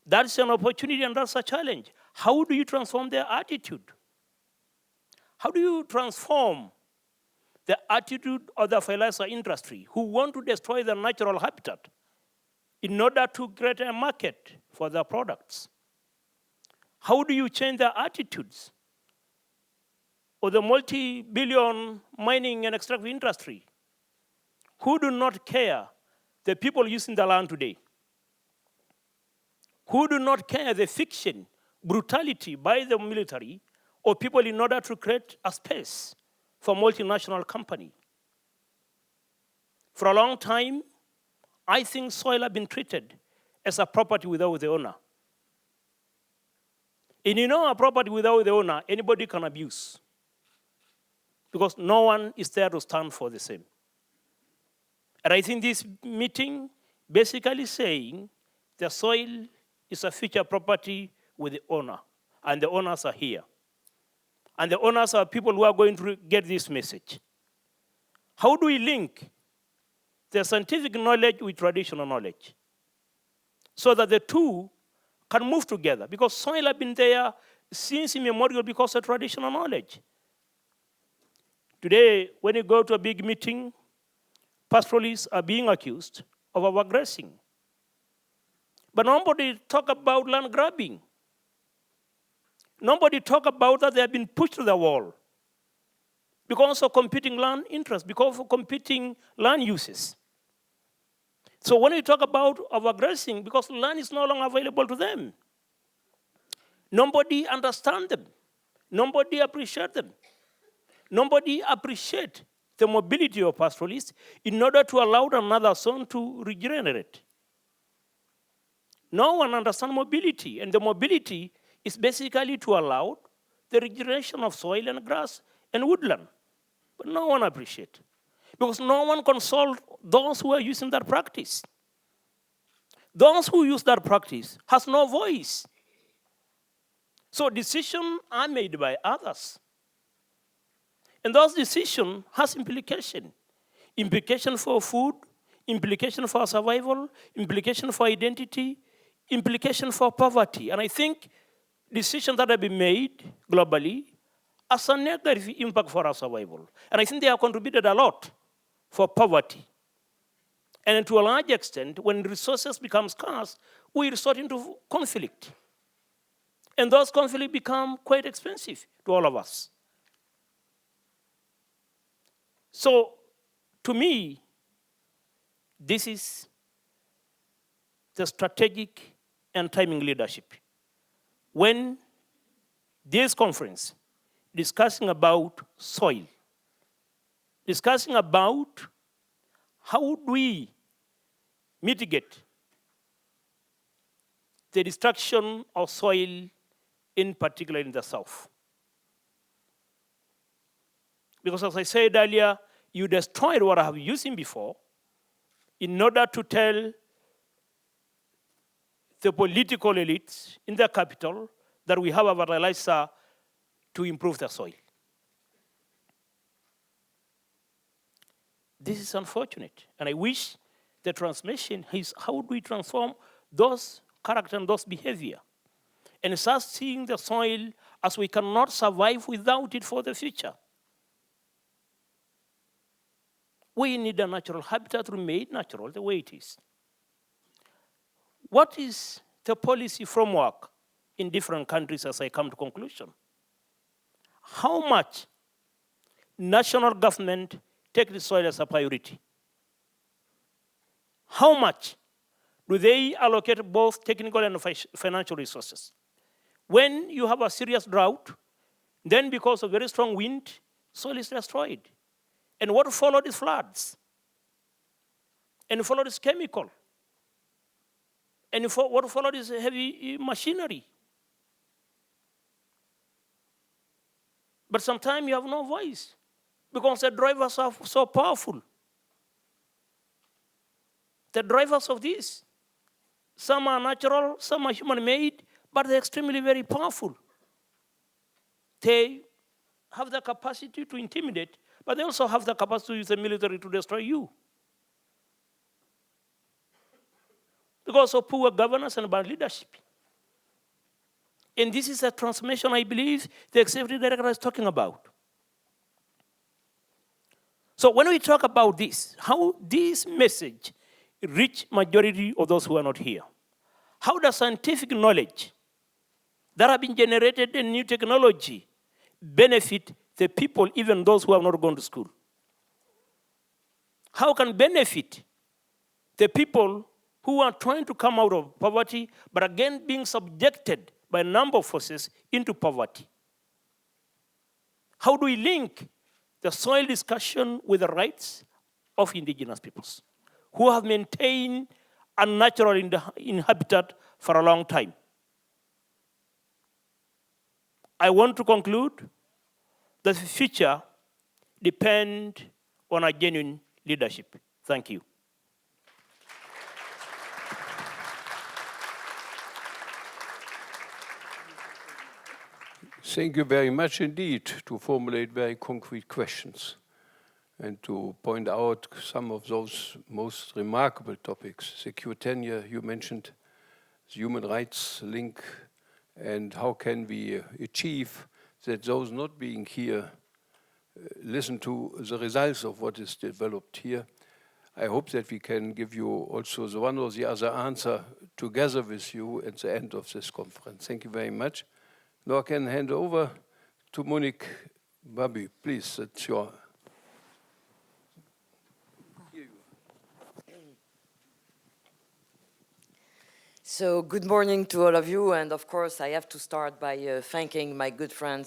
That's an opportunity and that's a challenge. How do you transform their attitude? How do you transform the attitude of the fertilizer industry who want to destroy the natural habitat in order to create a market for their products? How do you change their attitudes of the multi-billion mining and extractive industry who do not care the people using the land today? Who do not care the fiction, brutality by the military or people in order to create a space for multinational company? For a long time, I think soil has been treated as a property without the owner. And you know, a property without the owner, anybody can abuse because no one is there to stand for the same. And I think this meeting basically saying the soil is a future property with the owner, and the owners are here. And the owners are people who are going to get this message. How do we link the scientific knowledge with traditional knowledge so that the two can move together? Because soil has been there since immemorial because of traditional knowledge. Today, when you go to a big meeting, pastoralists are being accused of overgrazing. But nobody talk about land grabbing. Nobody talk about that they have been pushed to the wall because of competing land interests, because of competing land uses. So when you talk about overgrazing, because land is no longer available to them, nobody understands them. Nobody appreciates them. Nobody appreciates the mobility of pastoralists in order to allow another zone to regenerate. No one understands mobility, and the mobility is basically to allow the regeneration of soil and grass and woodland. But no one appreciates, because no one consults those who are using that practice. Those who use that practice has no voice. So decisions are made by others. And those decisions has implication. Implication for food, implication for survival, implication for identity, implication for poverty. And I think decisions that have been made globally has a negative impact for our survival. And I think they have contributed a lot for poverty. And to a large extent, when resources become scarce, we resort into conflict. And those conflicts become quite expensive to all of us. So, to me, this is the strategic and timing leadership. When this conference discussing about soil, discussing about how do we mitigate the destruction of soil, in particular in the South. Because as I said earlier, you destroyed what I have used before in order to tell the political elites in the capital that we have a fertilizer to improve the soil. This is unfortunate, and I wish the transmission is how do we transform those character and those behavior, and start seeing the soil as we cannot survive without it for the future. We need a natural habitat to remain natural the way it is. What is the policy framework in different countries as I come to conclusion? How much national government take the soil as a priority? How much do they allocate both technical and financial resources? When you have a serious drought, then because of very strong wind, soil is destroyed. And what followed is floods. And followed is chemical. And what followed is heavy machinery. But sometimes you have no voice because the drivers are so powerful. The drivers of this, some are natural, some are human-made, but they're extremely very powerful. They have the capacity to intimidate, but they also have the capacity to use the military to destroy you. Because of poor governance and bad leadership. And this is a transformation I believe the executive director is talking about. So when we talk about this, how this message reach majority of those who are not here? How does scientific knowledge that have been generated in new technology benefit the people, even those who have not gone to school? How can benefit the people who are trying to come out of poverty, but again being subjected by a number of forces into poverty? How do we link the soil discussion with the rights of indigenous peoples who have maintained a natural habitat for a long time? I want to conclude that the future depends on a genuine leadership. Thank you. Thank you very much indeed to formulate very concrete questions and to point out some of those most remarkable topics. Secure tenure, you mentioned the human rights link, and how can we achieve that those not being here listen to the results of what is developed here. I hope that we can give you also the one or the other answer together with you at the end of this conference. Thank you very much. Now I can hand over to Monique Babi. Please, that's your... So good morning to all of you, and of course I have to start by thanking my good friend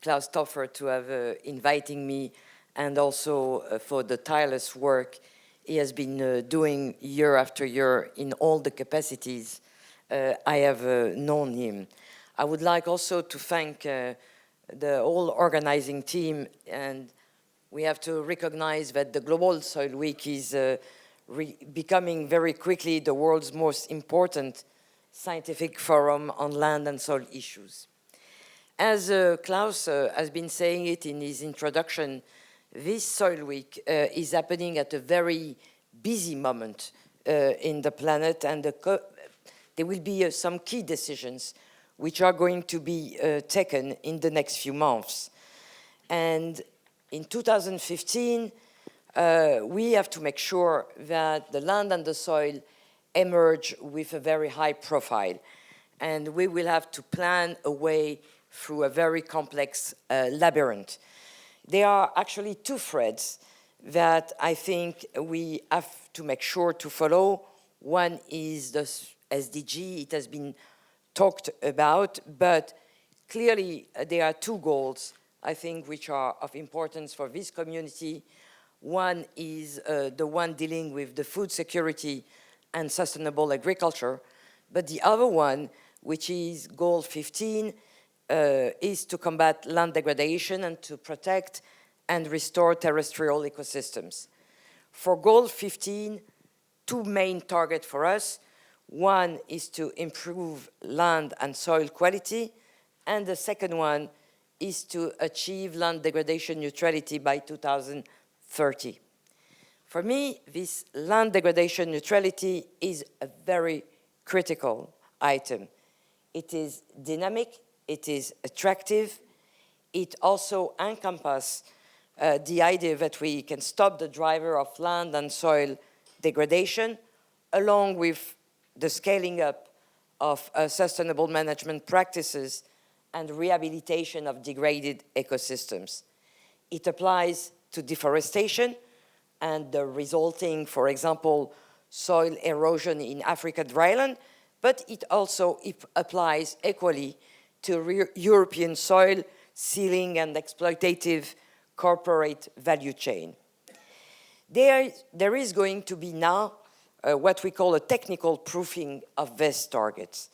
Klaus Toffer to have inviting me, and also for the tireless work he has been doing year after year in all the capacities I have known him. I would like also to thank the whole organizing team, and we have to recognize that the Global Soil Week is becoming very quickly the world's most important scientific forum on land and soil issues. As Klaus has been saying it in his introduction, this Soil Week is happening at a very busy moment in the planet, and there will be some key decisions which are going to be taken in the next few months. And in 2015, we have to make sure that the land and the soil emerge with a very high profile. And we will have to plan a way through a very complex labyrinth. There are actually two threads that I think we have to make sure to follow. One is the SDG. It has been talked about, but clearly there are two goals, I think, which are of importance for this community. One is the one dealing with the food security and sustainable agriculture, but the other one, which is goal 15, is to combat land degradation and to protect and restore terrestrial ecosystems. For goal 15, two main targets for us. One is to improve land and soil quality, and the second one is to achieve land degradation neutrality by 2030. For me, this land degradation neutrality is a very critical item. It is dynamic, it is attractive, it also encompasses the idea that we can stop the driver of land and soil degradation, along with the scaling up of sustainable management practices and rehabilitation of degraded ecosystems. It applies to deforestation and the resulting, for example, soil erosion in African dryland, but it also applies equally to European soil sealing and exploitative corporate value chain. There is going to be now what we call a technical proofing of these targets,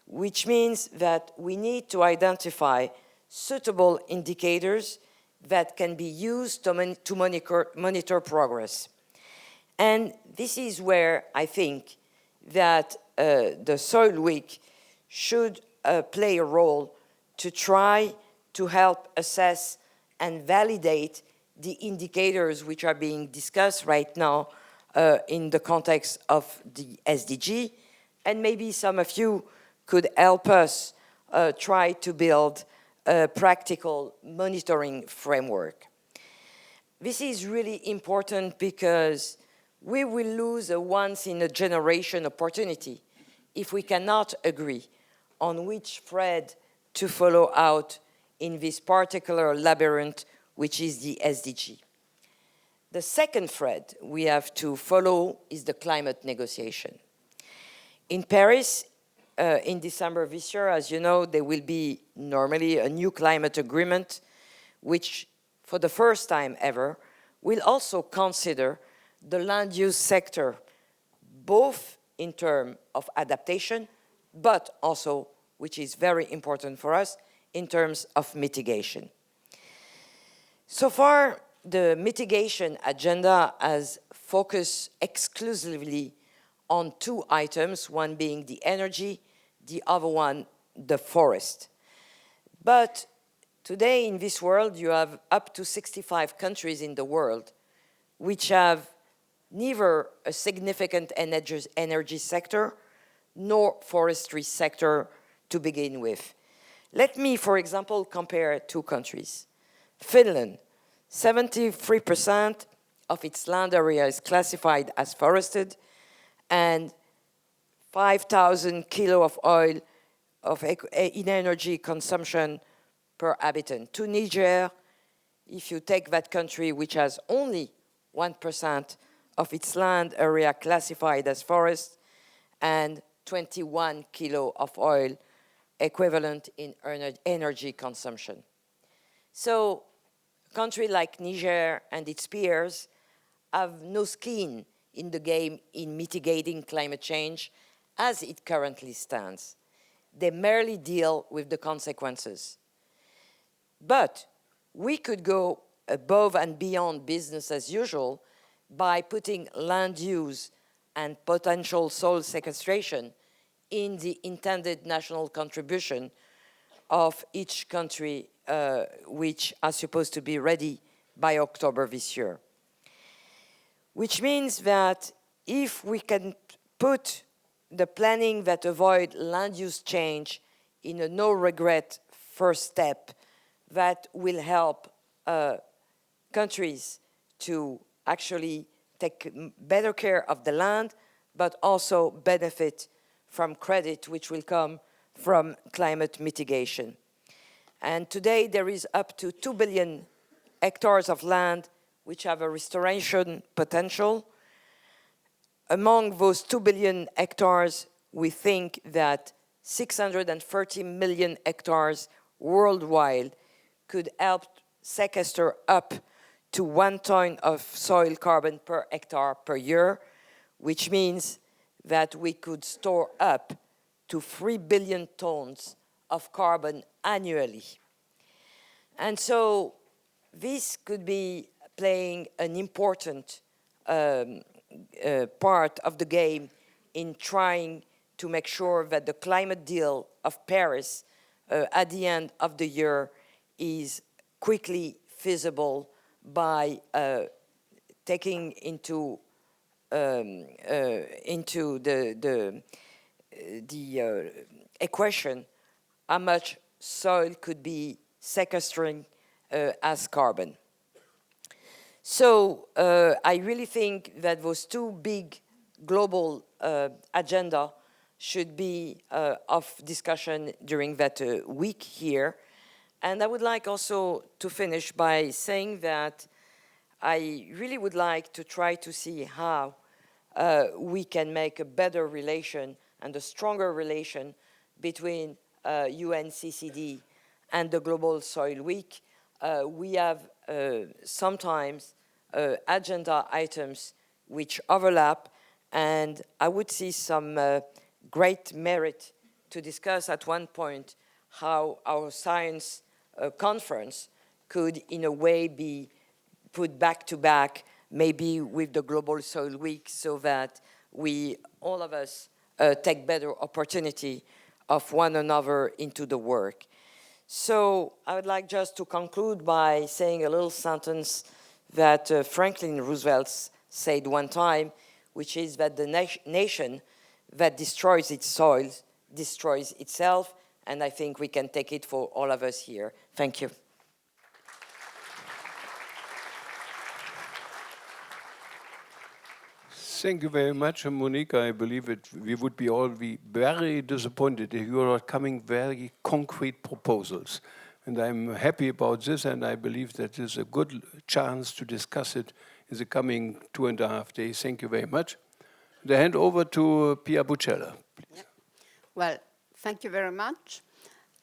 which means that we need to identify suitable indicators that can be used to monitor progress. And this is where I think that the Soil Week should play a role to try to help assess and validate the indicators which are being discussed right now in the context of the SDG. And maybe some of you could help us try to build a practical monitoring framework. This is really important because we will lose a once-in-a-generation opportunity if we cannot agree on which thread to follow out in this particular labyrinth, which is the SDG. The second thread we have to follow is the climate negotiation. In Paris, in December this year, as you know, there will be normally a new climate agreement, which for the first time ever will also consider the land use sector, both in terms of adaptation, but also, which is very important for us, in terms of mitigation. So far, the mitigation agenda has focused exclusively on two items, one being the energy, the other one, the forest. But today in this world, you have up to 65 countries in the world which have neither a significant energy sector nor forestry sector to begin with. Let me, for example, compare two countries. Finland, 73% of its land area is classified as forested, and 5,000 kilo of oil in energy consumption per habitant. To Niger, if you take that country, which has only 1% of its land area classified as forest, and 21 kilo of oil equivalent in energy consumption. So a country like Niger and its peers have no skin in the game in mitigating climate change as it currently stands. They merely deal with the consequences. But we could go above and beyond business as usual by putting land use and potential soil sequestration in the intended national contribution of each country, which are supposed to be ready by October this year. Which means that if we can put the planning that avoid land use change in a no-regret first step, that will help countries to actually take better care of the land, but also benefit from credit which will come from climate mitigation. And today there is up to 2 billion hectares of land which have a restoration potential. Among those 2 billion hectares, we think that 630 million hectares worldwide could help sequester up to 1 ton of soil carbon per hectare per year, which means that we could store up to 3 billion tons of carbon annually. And so this could be playing an important part of the game in trying to make sure that the climate deal of Paris at the end of the year is quickly feasible by taking into the equation how much soil could be sequestering as carbon. So I really think that those two big global agenda should be of discussion during that week here. And I would like also to finish by saying that I really would like to try to see how we can make a better relation and a stronger relation between UNCCD and the Global Soil Week. We have sometimes agenda items which overlap, and I would see some great merit to discuss at one point how our science conference could, in a way, be put back to back, maybe with the Global Soil Week, so that we, all of us, take better opportunity of one another into the work. So I would like just to conclude by saying a little sentence that Franklin Roosevelt said one time, which is that the nation that destroys its soil destroys itself, and I think we can take it for all of us here. Thank you. Thank you very much, Monique. I believe we would be all very disappointed if you are not coming very concrete proposals. And I'm happy about this, and I believe that is a good chance to discuss it in the coming 2.5 days. Thank you very much. I hand over to Pia Bucella. Yep. Well, thank you very much.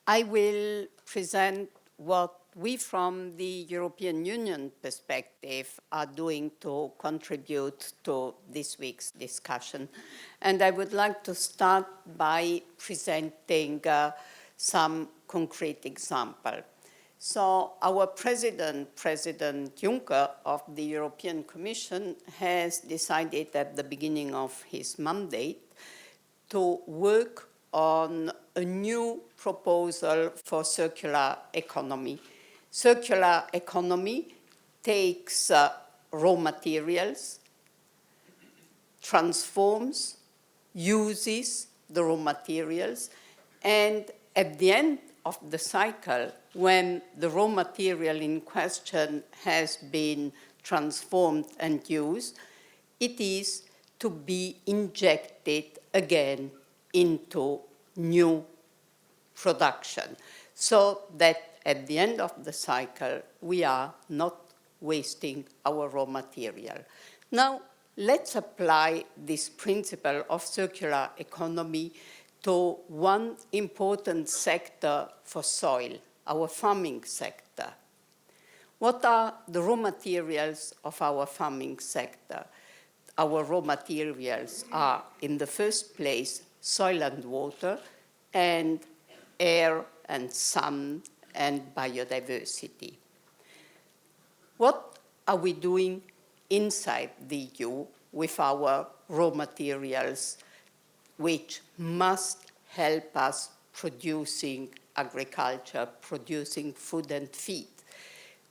I will present what we from the European Union perspective are doing to contribute to this week's discussion. And I would like to start by presenting some concrete example. So our President Juncker of the European Commission has decided at the beginning of his mandate to work on a new proposal for circular economy. Circular economy takes raw materials, transforms, uses the raw materials, and at the end of the cycle, when the raw material in question has been transformed and used, it is to be injected again into new production, so that at the end of the cycle, we are not wasting our raw material. Now, let's apply this principle of circular economy to one important sector for soil, our farming sector. What are the raw materials of our farming sector? Our raw materials are, in the first place, soil and water, and air and sun and biodiversity. What are we doing inside the EU with our raw materials, which must help us producing agriculture, producing food and feed?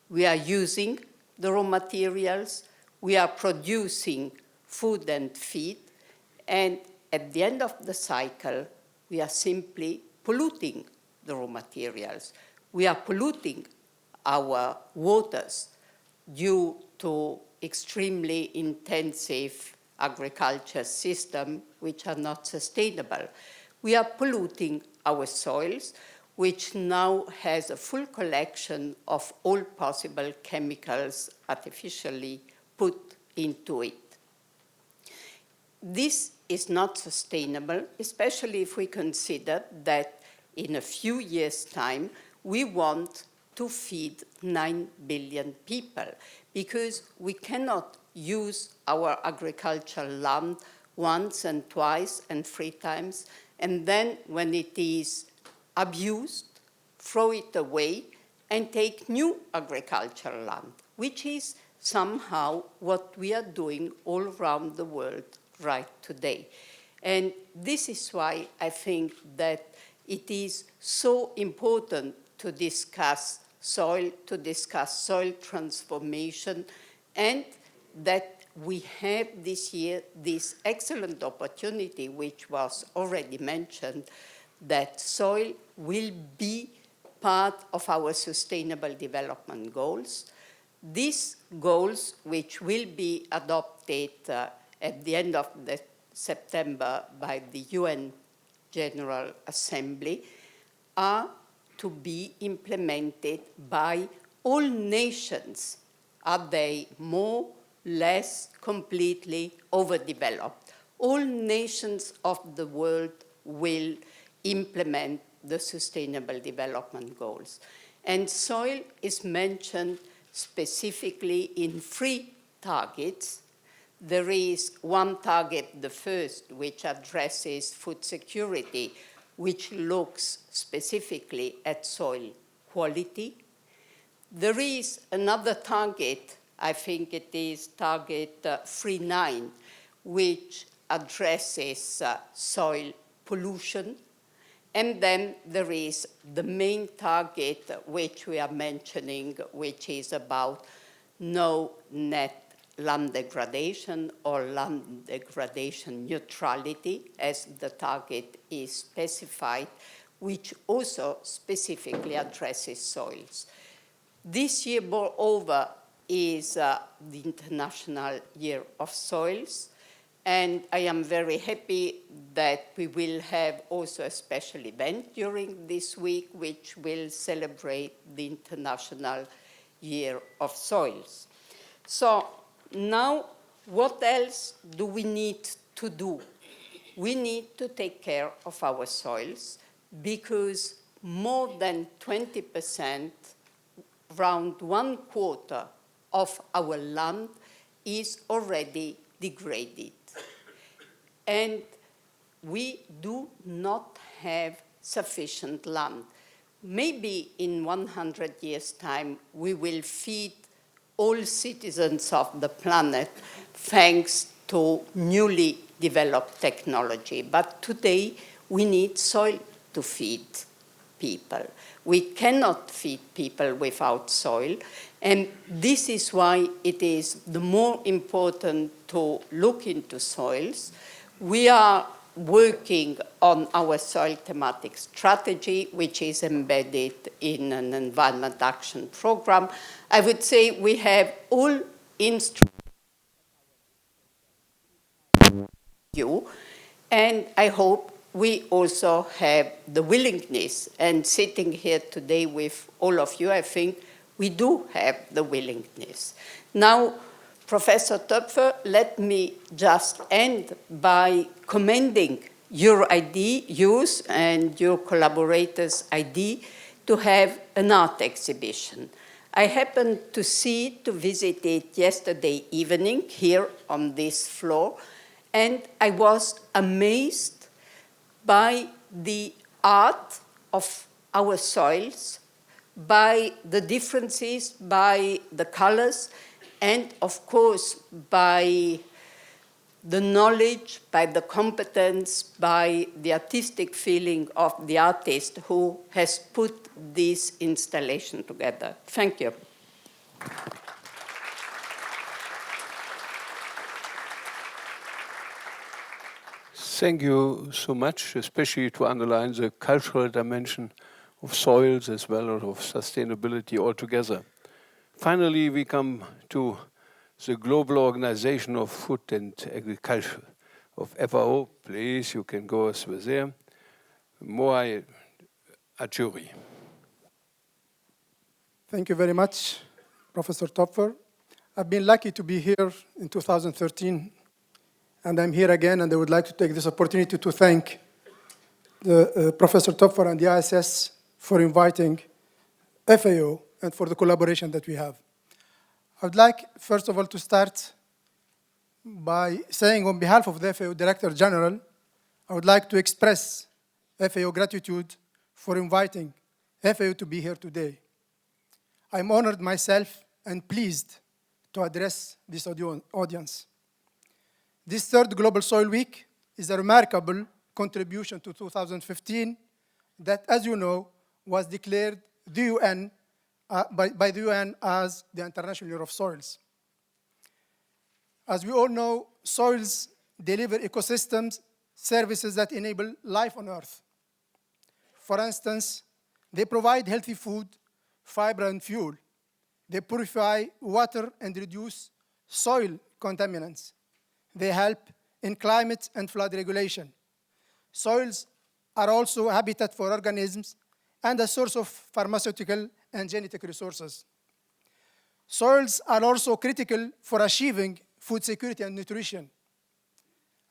We are using the raw materials, we are producing food and feed, and at the end of the cycle, we are simply polluting the raw materials. We are polluting our waters due to extremely intensive agriculture systems which are not sustainable. We are polluting our soils, which now has a full collection of all possible chemicals artificially put into it. This is not sustainable, especially if we consider that in a few years' time, we want to feed 9 billion people, because we cannot use our agricultural land once and twice and 3 times, and then when it is abused, throw it away and take new agricultural land, which is somehow what we are doing all around the world right today. And this is why I think that it is so important to discuss soil transformation, and that we have this year this excellent opportunity, which was already mentioned, that soil will be part of our sustainable development goals. These goals, which will be adopted at the end of September by the UN General Assembly, are to be implemented by all nations. Are they more, less, completely overdeveloped? All nations of the world will implement the Sustainable Development Goals. And soil is mentioned specifically in 3 targets. There is one target, the first, which addresses food security, which looks specifically at soil quality. There is another target, I think it is target 39, which addresses soil pollution. And then there is the main target which we are mentioning, which is about no net land degradation or land degradation neutrality, as the target is specified, which also specifically addresses soils. This year, moreover, is the International Year of Soils, and I am very happy that we will have also a special event during this week which will celebrate the International Year of Soils. So now, what else do we need to do? We need to take care of our soils because more than 20%, around 1/4 of our land is already degraded. And we do not have sufficient land. Maybe in 100 years' time, we will feed all citizens of the planet thanks to newly developed technology. But today, we need soil to feed people. We cannot feed people without soil. And this is why it is the more important to look into soils. We are working on our soil thematic strategy, which is embedded in an environment action program. I would say we have all instruments, and I hope we also have the willingness. And sitting here today with all of you, I think we do have the willingness. Now, Professor Töpfer, let me just end by commending your use and your collaborators' idea to have an art exhibition. I happened to visit it yesterday evening here on this floor, and I was amazed by the art of our soils, by the differences, by the colors, and of course by the knowledge, by the competence, by the artistic feeling of the artist who has put this installation together. Thank you. Thank you so much, especially to underline the cultural dimension of soils as well as of sustainability altogether. Finally, we come to the Global Organization of Food and Agriculture of FAO. Please, you can go through there. Moai Achuri. Thank you very much, Professor Töpfer. I've been lucky to be here in 2013, and I'm here again, and I would like to take this opportunity to thank Professor Töpfer and the ISS for inviting FAO and for the collaboration that we have. I would like, first of all, to start by saying on behalf of the FAO Director General, I would like to express FAO gratitude for inviting FAO to be here today. I'm honored myself and pleased to address this audience. This third Global Soil Week is a remarkable contribution to 2015 that, as you know, was declared by the UN as the International Year of Soils. As we all know, soils deliver ecosystems, services that enable life on Earth. For instance, they provide healthy food, fiber, and fuel. They purify water and reduce soil contaminants. They help in climate and flood regulation. Soils are also a habitat for organisms and a source of pharmaceutical and genetic resources. Soils are also critical for achieving food security and nutrition,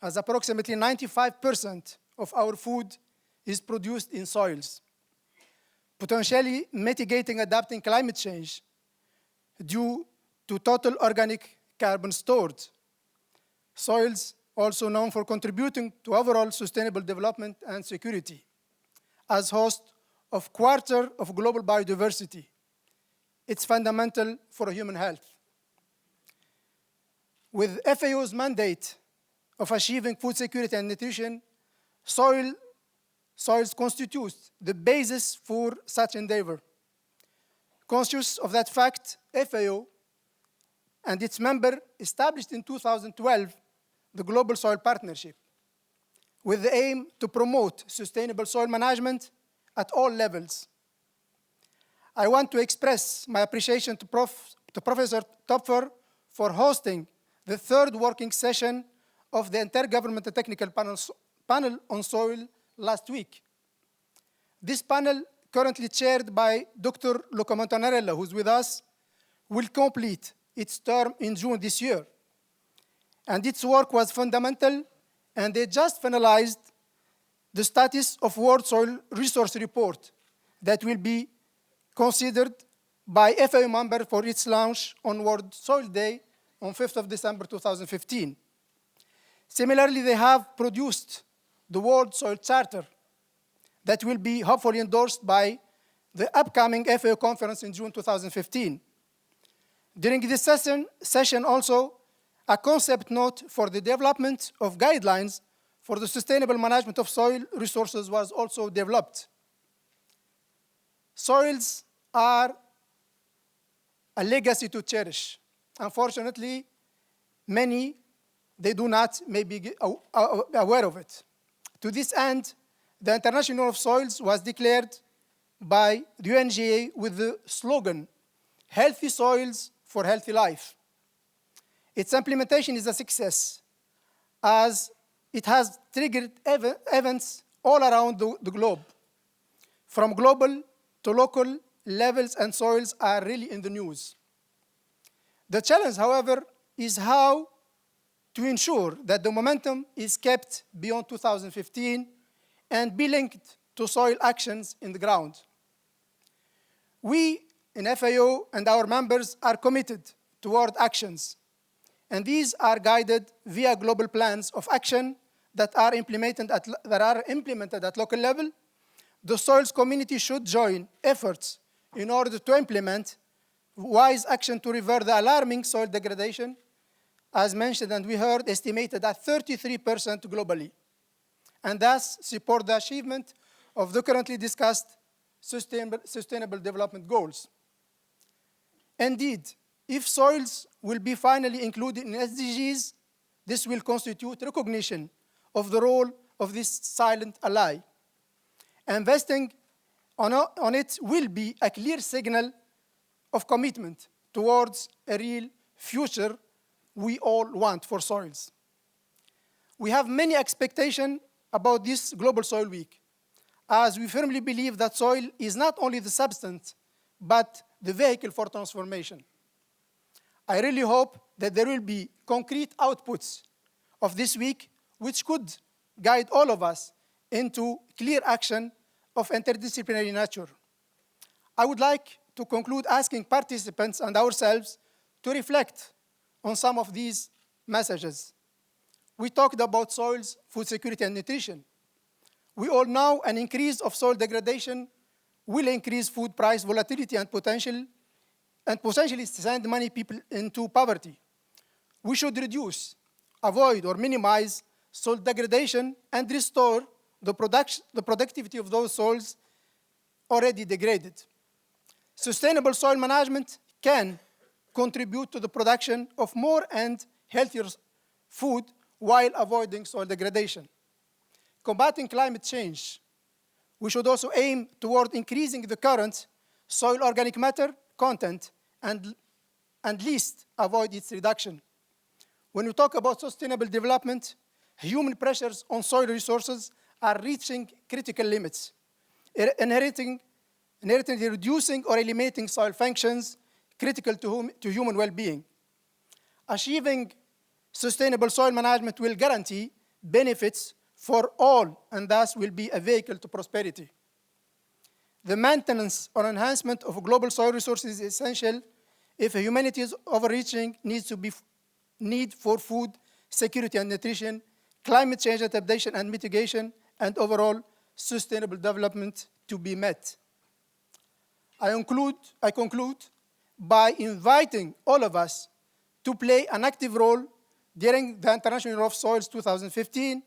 as approximately 95% of our food is produced in soils, potentially mitigating adapting climate change due to total organic carbon stored. Soils also known for contributing to overall sustainable development and security, as host of quarter of global biodiversity. It's fundamental for human health. With FAO's mandate of achieving food security and nutrition, soils constitute the basis for such endeavor. Conscious of that fact, FAO and its member established in 2012 the Global Soil Partnership with the aim to promote sustainable soil management at all levels. I want to express my appreciation to Professor Topfer for hosting the third working session of the Intergovernmental Technical Panel on Soil last week. This panel, currently chaired by Dr. Luca Montanarella, who's with us, will complete its term in June this year. And its work was fundamental, and they just finalized the status of World Soil Resource Report that will be considered by FAO member for its launch on World Soil Day on 5th of December 2015. Similarly, they have produced the World Soil Charter that will be hopefully endorsed by the upcoming FAO conference in June 2015. During this session also, a concept note for the development of guidelines for the sustainable management of soil resources was also developed. Soils are a legacy to cherish. Unfortunately, many, they do not maybe aware of it. To this end, the International Year of Soils was declared by the UNGA with the slogan, "Healthy Soils for Healthy Life." Its implementation is a success, as it has triggered events all around the globe. From global to local levels, and soils are really in the news. The challenge, however, is how to ensure that the momentum is kept beyond 2015 and be linked to soil actions in the ground. We in FAO and our members are committed toward actions, and these are guided via global plans of action that are implemented at local level. The soils community should join efforts in order to implement wise action to reverse the alarming soil degradation, as mentioned and we heard, estimated at 33% globally, and thus support the achievement of the currently discussed sustainable development goals. Indeed, if soils will be finally included in SDGs, this will constitute recognition of the role of this silent ally. Investing on it will be a clear signal of commitment towards a real future we all want for soils. We have many expectations about this Global Soil Week, as we firmly believe that soil is not only the substance, but the vehicle for transformation. I really hope that there will be concrete outputs of this week which could guide all of us into clear action of interdisciplinary nature. I would like to conclude asking participants and ourselves to reflect on some of these messages. We talked about soils, food security, and nutrition. We all know an increase of soil degradation will increase food price volatility and potentially send many people into poverty. We should reduce, avoid, or minimize soil degradation and restore the productivity of those soils already degraded. Sustainable soil management can contribute to the production of more and healthier food while avoiding soil degradation. Combating climate change, we should also aim toward increasing the current soil organic matter content and least avoid its reduction. When we talk about sustainable development, human pressures on soil resources are reaching critical limits, inherently reducing or eliminating soil functions critical to human well-being. Achieving sustainable soil management will guarantee benefits for all, and thus will be a vehicle to prosperity. The maintenance or enhancement of global soil resources is essential if humanity's overreaching need for food security and nutrition, climate change adaptation and mitigation, and overall sustainable development to be met. I conclude by inviting all of us to play an active role during the International Year of Soils 2015,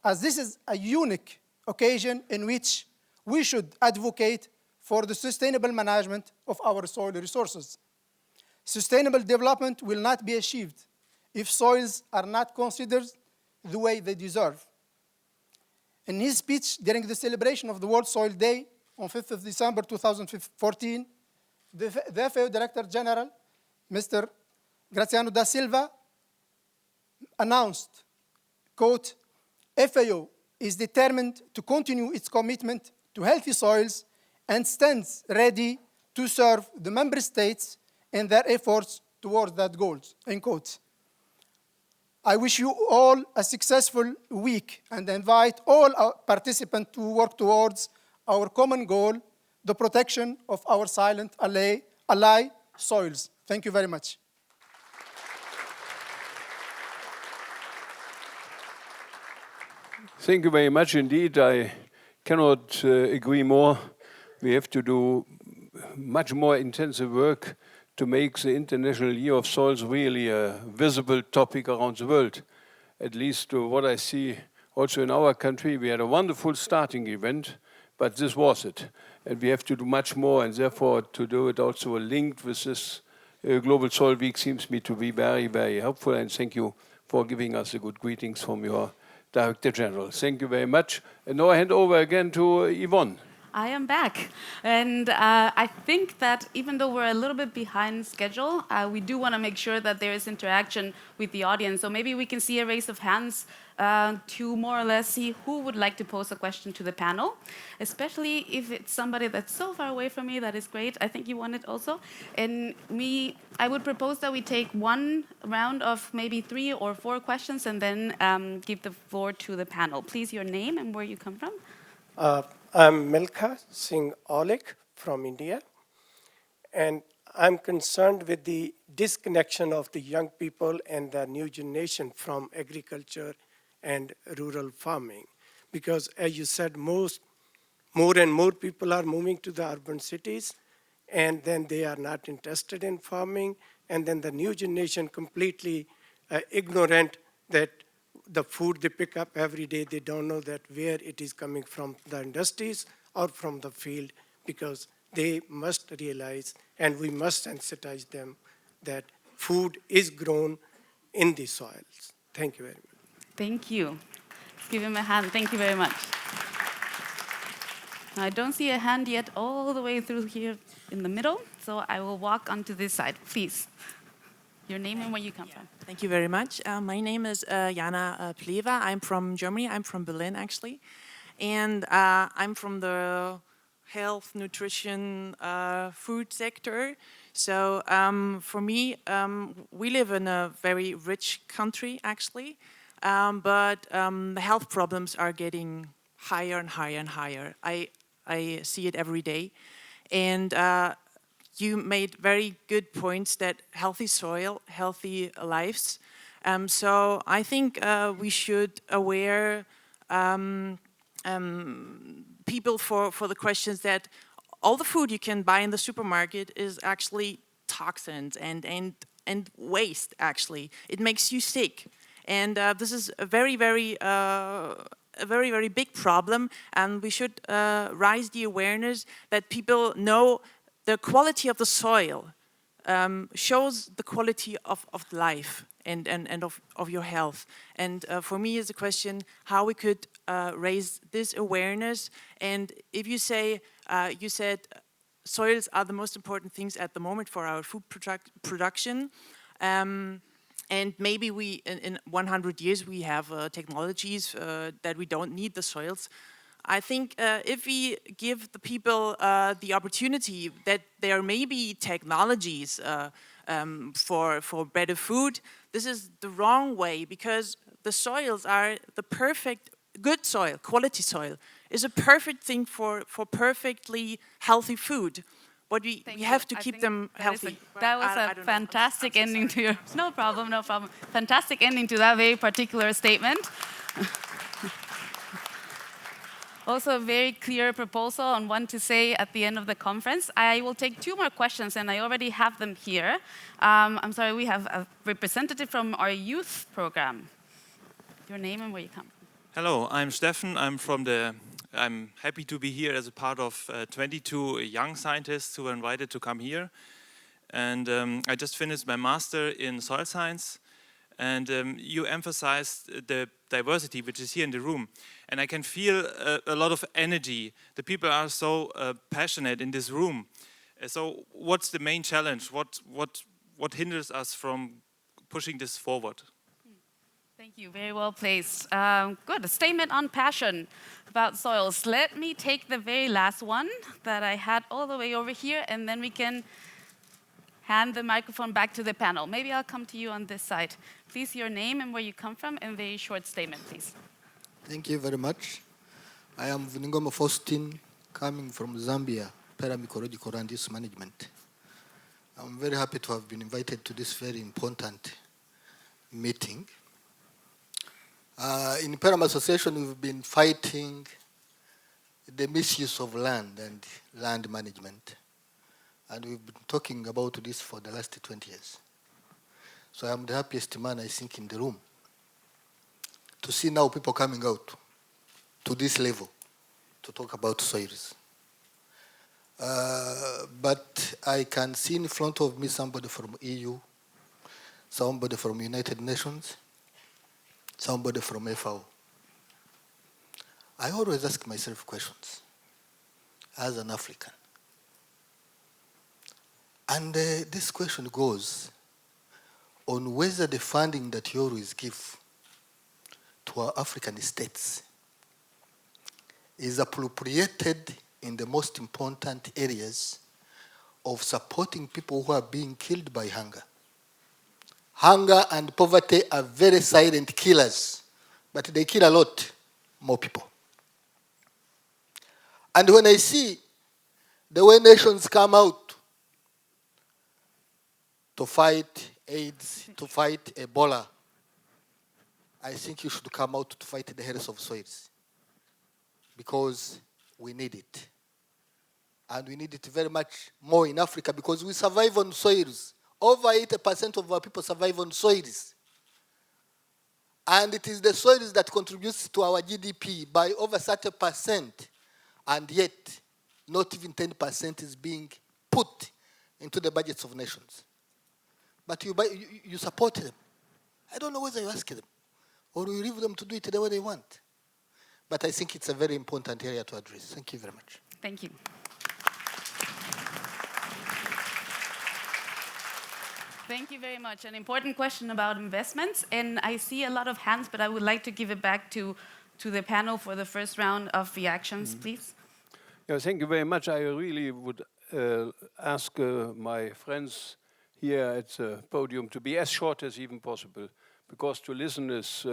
as this is a unique occasion in which we should advocate for the sustainable management of our soil resources. Sustainable development will not be achieved if soils are not considered the way they deserve. In his speech during the celebration of the World Soil Day on 5th of December 2014, the FAO Director General, Mr. Graziano da Silva, announced, quote, FAO is determined to continue its commitment to healthy soils and stands ready to serve the member states in their efforts towards that goal, end quote. I wish you all a successful week and invite all our participants to work towards our common goal, the protection of our silent ally soils. Thank you very much. Thank you very much indeed. I cannot agree more. We have to do much more intensive work to make the International Year of Soils really a visible topic around the world. At least what I see also in our country, we had a wonderful starting event, but this was it. And we have to do much more, and therefore to do it also linked with this Global Soil Week seems me to be very, very helpful. And thank you for giving us the good greetings from your Director General. Thank you very much. And now I hand over again to Yvonne. I am back. And I think that even though we're a little bit behind schedule, we do want to make sure that there is interaction with the audience. So maybe we can see a raise of hands to more or less see who would like to pose a question to the panel, especially if it's somebody that's so far away from me. That is great. I think you want it also. And I would propose that we take one round of maybe 3 or 4 questions and then give the floor to the panel. Please, your name and where you come from. I'm Milkha Singh Aulik from India, and I'm concerned with the disconnection of the young people and the new generation from agriculture and rural farming. Because as you said, more and more people are moving to the urban cities, and then they are not interested in farming, and then the new generation completely ignorant that the food they pick up every day, they don't know that where it is coming from the industries or from the field, because they must realize, and we must sensitize them, that food is grown in the soils. Thank you very much. Thank you. Let's give him a hand. Thank you very much. Now, I don't see a hand yet all the way through here in the middle, so I will walk onto this side, please. Your name and where you come from. Thank you very much. My name is Jana Pleva. I'm from Germany. I'm from Berlin, actually. And I'm from the health, nutrition, food sector. So for me, we live in a very rich country, actually. But the health problems are getting higher and higher and higher. I see it every day. And you made very good points that healthy soil, healthy lives. So I think we should aware people for the questions that all the food you can buy in the supermarket is actually toxins and waste, actually. It makes you sick. And this is a very, very big problem. And we should raise the awareness that people know the quality of the soil shows the quality of life and of your health. And for me, it's a question how we could raise this awareness. And if you say, you said soils are the most important things at the moment for our food production. And maybe in 100 years, we have technologies that we don't need the soils. I think if we give the people the opportunity that there may be technologies for better food, this is the wrong way, because the soils are the perfect, good soil, quality soil, is a perfect thing for perfectly healthy food. But we have to keep them healthy. That was a fantastic ending to your, no problem. Fantastic ending to that very particular statement. Also a very clear proposal on what to say at the end of the conference. I will take 2 more questions, and I already have them here. I'm sorry, we have a representative from our youth program. Your name and where you come from. Hello, I'm Steffen. I'm happy to be here as a part of 22 young scientists who were invited to come here. And I just finished my master in soil science. And you emphasized the diversity which is here in the room. And I can feel a lot of energy. The people are so passionate in this room. So what's the main challenge? What hinders us from pushing this forward? Thank you, very well placed. Good, a statement on passion about soils. Let me take the very last one that I had all the way over here, and then we can hand the microphone back to the panel. Maybe I'll come to you on this side. Please, your name and where you come from, and a very short statement, please. Thank you very much. I am Vuningoma Faustin, coming from Zambia, Paramecological Land Use Management. I'm very happy to have been invited to this very important meeting. In Param Association, we've been fighting the misuse of land and land management. And we've been talking about this for the last 20 years. So I'm the happiest man, I think, in the room to see now people coming out to this level to talk about soils. But I can see in front of me somebody from EU, somebody from United Nations, somebody from FAO. I always ask myself questions as an African. And this question goes on whether the funding that you always give to our African states is appropriated in the most important areas of supporting people who are being killed by hunger. Hunger and poverty are very silent killers, but they kill a lot more people. And when I see the way nations come out to fight AIDS, to fight Ebola, I think you should come out to fight the health of soils because we need it. And we need it very much more in Africa because we survive on soils. Over 80% of our people survive on soils. And it is the soils that contributes to our GDP by over 30%. And yet, not even 10% is being put into the budgets of nations. But you support them. I don't know whether you ask them or you leave them to do it the way they want. But I think it's a very important area to address. Thank you very much. Thank you. Thank you very much. An important question about investments. And I see a lot of hands, but I would like to give it back to the panel for the first round of reactions, please. Yeah, thank you very much. I really would ask my friends here at the podium to be as short as even possible, because to listen is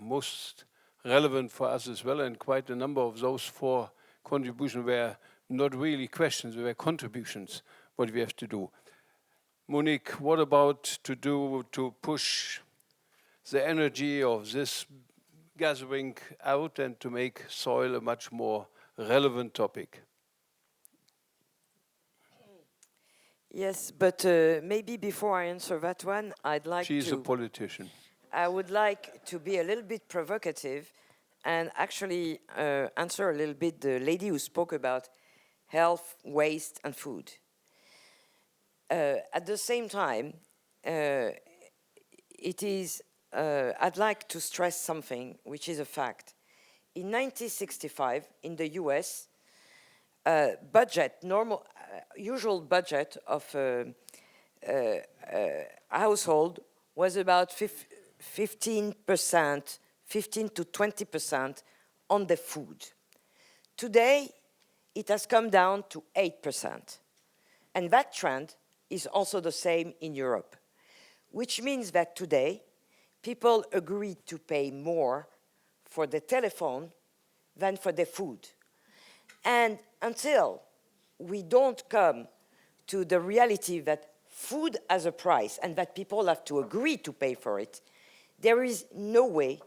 most relevant for us as well, and quite a number of those 4 contributions were not really questions, they were contributions, what we have to do. Monique, what about to push the energy of this gathering out and to make soil a much more relevant topic? Yes, but maybe before I answer that one, I'd like to... She's a politician. I would like to be a little bit provocative and actually answer a little bit the lady who spoke about health, waste, and food. At the same time, I'd like to stress something, which is a fact. In 1965, in the US, usual budget of a household was about 15%, 15 to 20% on the food. Today, it has come down to 8%. And that trend is also the same in Europe, which means that today, people agree to pay more for the telephone than for the food. And until we don't come to the reality that food has a price and that people have to agree to pay for it, there is no way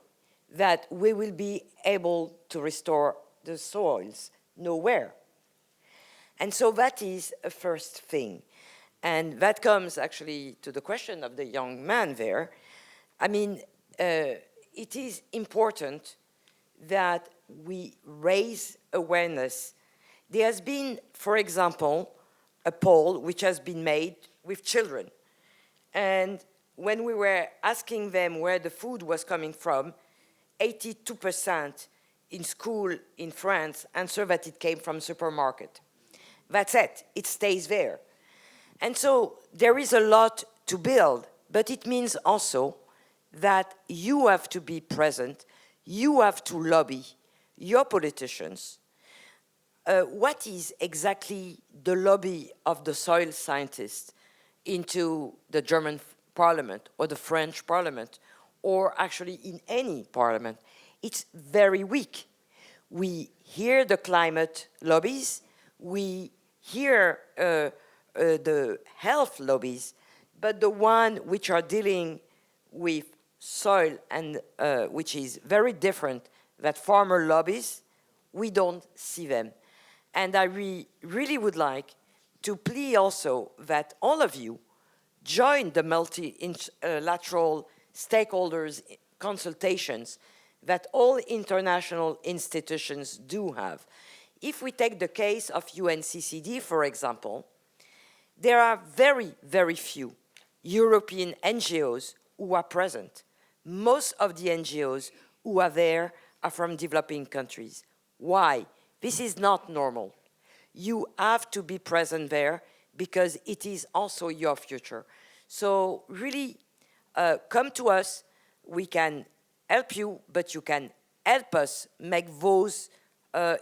that we will be able to restore the soils nowhere. And so that is a first thing. And that comes actually to the question of the young man there. I mean, it is important that we raise awareness. There has been, for example, a poll which has been made with children. And when we were asking them where the food was coming from, 82% in school in France answered that it came from supermarket. That's it. It stays there. And so there is a lot to build, but it means also that you have to be present, you have to lobby your politicians. What is exactly the lobby of the soil scientists into the German parliament or the French parliament, or actually in any parliament? It's very weak. We hear the climate lobbies, we hear the health lobbies, but the one which are dealing with soil and which is very different than farmer lobbies, we don't see them. And I really would like to plea also that all of you join the multilateral stakeholders consultations that all international institutions do have. If we take the case of UNCCD, for example, there are very, very few European NGOs who are present. Most of the NGOs who are there are from developing countries. Why? This is not normal. You have to be present there because it is also your future. So really, come to us. We can help you, but you can help us make those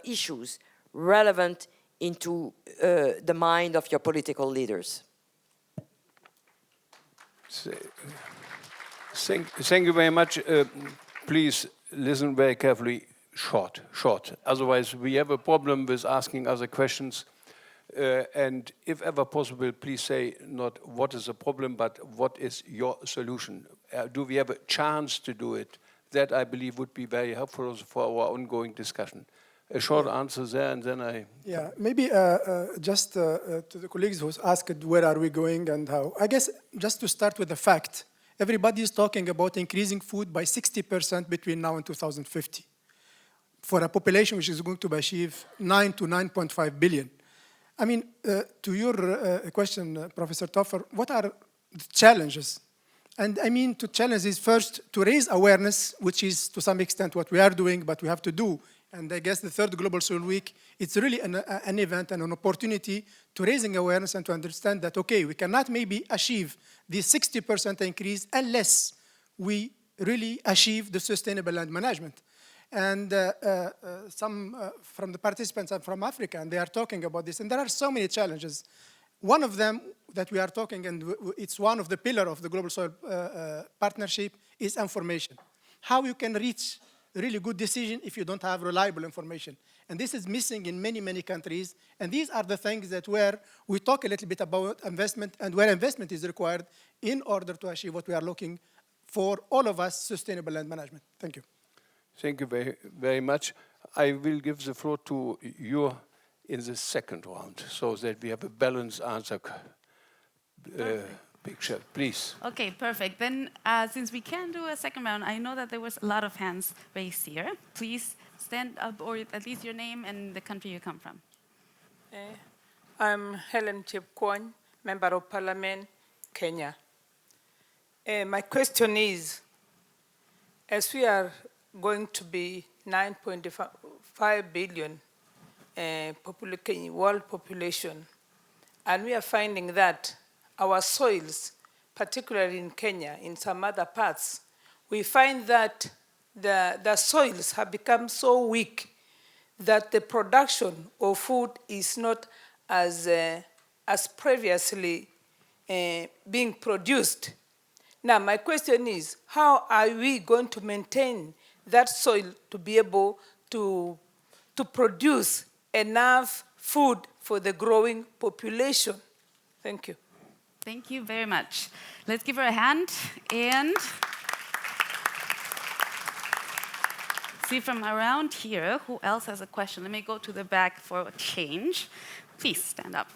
issues relevant into the mind of your political leaders. Thank you very much. Please listen very carefully. Short. Otherwise, we have a problem with asking other questions. And if ever possible, please say not what is the problem, but what is your solution? Do we have a chance to do it? That, I believe, would be very helpful also for our ongoing discussion. A short answer there, and then I... Yeah, maybe just to the colleagues who asked where are we going and how. I guess just to start with the fact, everybody is talking about increasing food by 60% between now and 2050 for a population which is going to achieve 9 to 9.5 billion. I mean, to your question, Professor Toffer, what are the challenges? And I mean, to challenge is first to raise awareness, which is to some extent what we are doing, but we have to do. And I guess the third Global Soil Week, it's really an event and an opportunity to raising awareness and to understand that, okay, we cannot maybe achieve the 60% increase unless we really achieve the sustainable land management. And some from the participants are from Africa, and they are talking about this. And there are so many challenges. One of them that we are talking, and it's one of the pillars of the Global Soil Partnership, is information. How you can reach really good decision if you don't have reliable information. And this is missing in many, many countries. And these are the things that where we talk a little bit about investment and where investment is required in order to achieve what we are looking for, all of us, sustainable land management. Thank you. Thank you very, very much. I will give the floor to you in the second round so that we have a balanced answer picture, please. Okay, perfect. Then, since we can do a second round, I know that there was a lot of hands raised here. Please stand up, or at least your name and the country you come from. I'm Helen Chepkwony, Member of Parliament, Kenya. My question is, as we are going to be 9.5 billion world population, and we are finding that our soils, particularly in Kenya, in some other parts, we find that the soils have become so weak that the production of food is not as previously being produced. Now, my question is, how are we going to maintain that soil to be able to produce enough food for the growing population? Thank you. Thank you very much. Let's give her a hand. And see from around here, who else has a question? Let me go to the back for a change. Please stand up.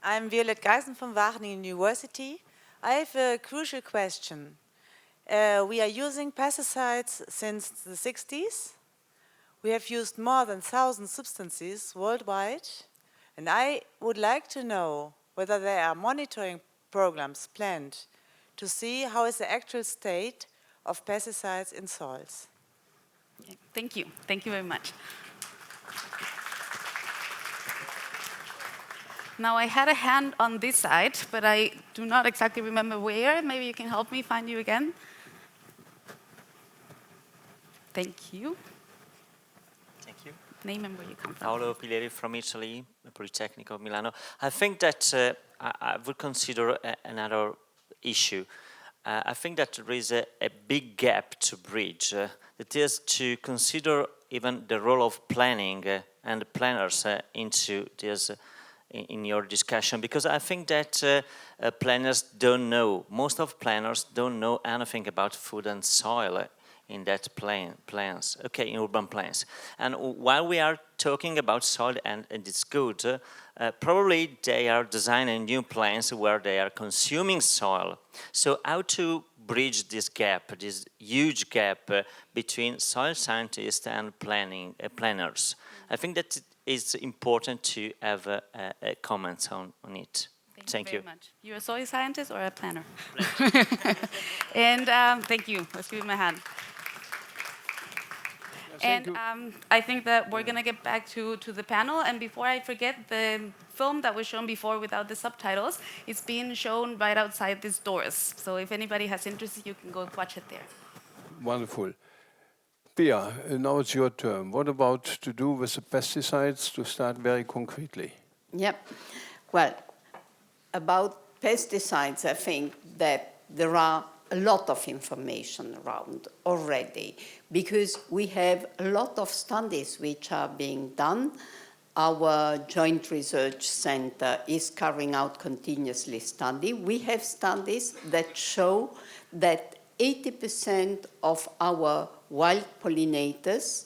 I'm Violet Geisen from Wageningen University. I have a crucial question. We are using pesticides since the 60s. We have used more than 1,000 substances worldwide. And I would like to know whether there are monitoring programs planned to see how is the actual state of pesticides in soils. Okay, thank you. Thank you very much. Now, I had a hand on this side, but I do not exactly remember where. Maybe you can help me find you again. Thank you. Thank you. Name and where you come from. Paolo Pileri from Italy, Politecnico of Milano. I think that I would consider another issue. I think that there is a big gap to bridge. That is to consider even the role of planning and planners into this in your discussion, because I think that planners don't know, most of planners don't know anything about food and soil in that plans, okay, in urban plans. And while we are talking about soil and it's good, probably they are designing new plans where they are consuming soil. So how to bridge this gap, this huge gap between soil scientists and planners? I think that it's important to have a comment on it. Thank you very much. You're a soil scientist or a planner? And thank you. Let's give him a hand. And I think that we're going to get back to the panel. And before I forget, the film that was shown before without the subtitles, it's being shown right outside these doors. So if anybody has interest, you can go watch it there. Wonderful. Pia, now it's your turn. What about to do with the pesticides, to start very concretely? Yep. Well, about pesticides, I think that there are a lot of information around already, because we have a lot of studies which are being done. Our Joint Research Center is carrying out continuously study. We have studies that show that 80% of our wild pollinators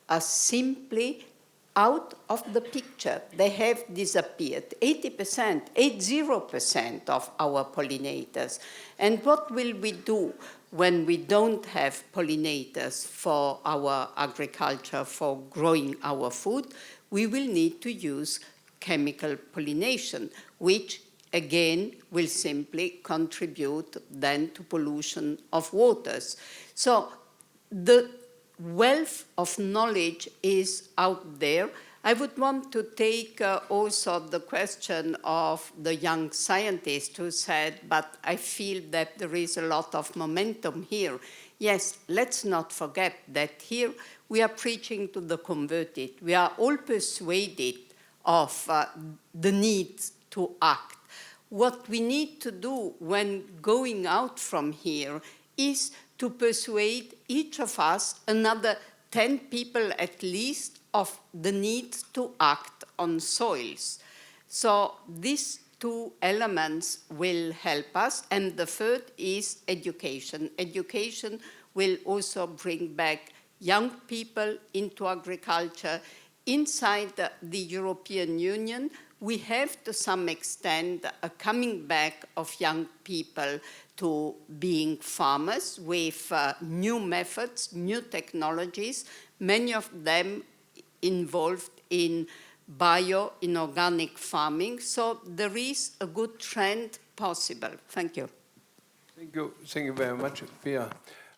are simply out of the picture. They have disappeared. 80%, 80% of our pollinators. And what will we do when we don't have pollinators for our agriculture, for growing our food? We will need to use chemical pollination, which again will simply contribute then to pollution of waters. So the wealth of knowledge is out there. I would want to take also the question of the young scientist who said, but I feel that there is a lot of momentum here. Yes, let's not forget that here we are preaching to the converted. We are all persuaded of the need to act. What we need to do when going out from here is to persuade each of us, another 10 people at least, of the need to act on soils. So these two elements will help us. And the third is education. Education will also bring back young people into agriculture. Inside the European Union, we have to some extent a coming back of young people to being farmers with new methods, new technologies, many of them involved in inorganic farming. So there is a good trend possible. Thank you. Thank you. Thank you very much, Pia.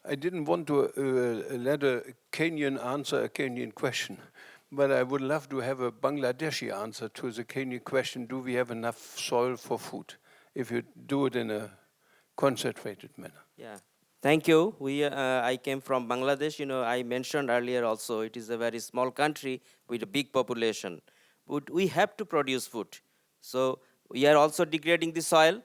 I didn't want to let a Kenyan answer a Kenyan question, but I would love to have a Bangladeshi answer to the Kenyan question, do we have enough soil for food? If you do it in a concentrated manner. Yeah, thank you. I came from Bangladesh. You know, I mentioned earlier also, it is a very small country with a big population. But we have to produce food. So we are also degrading the soil,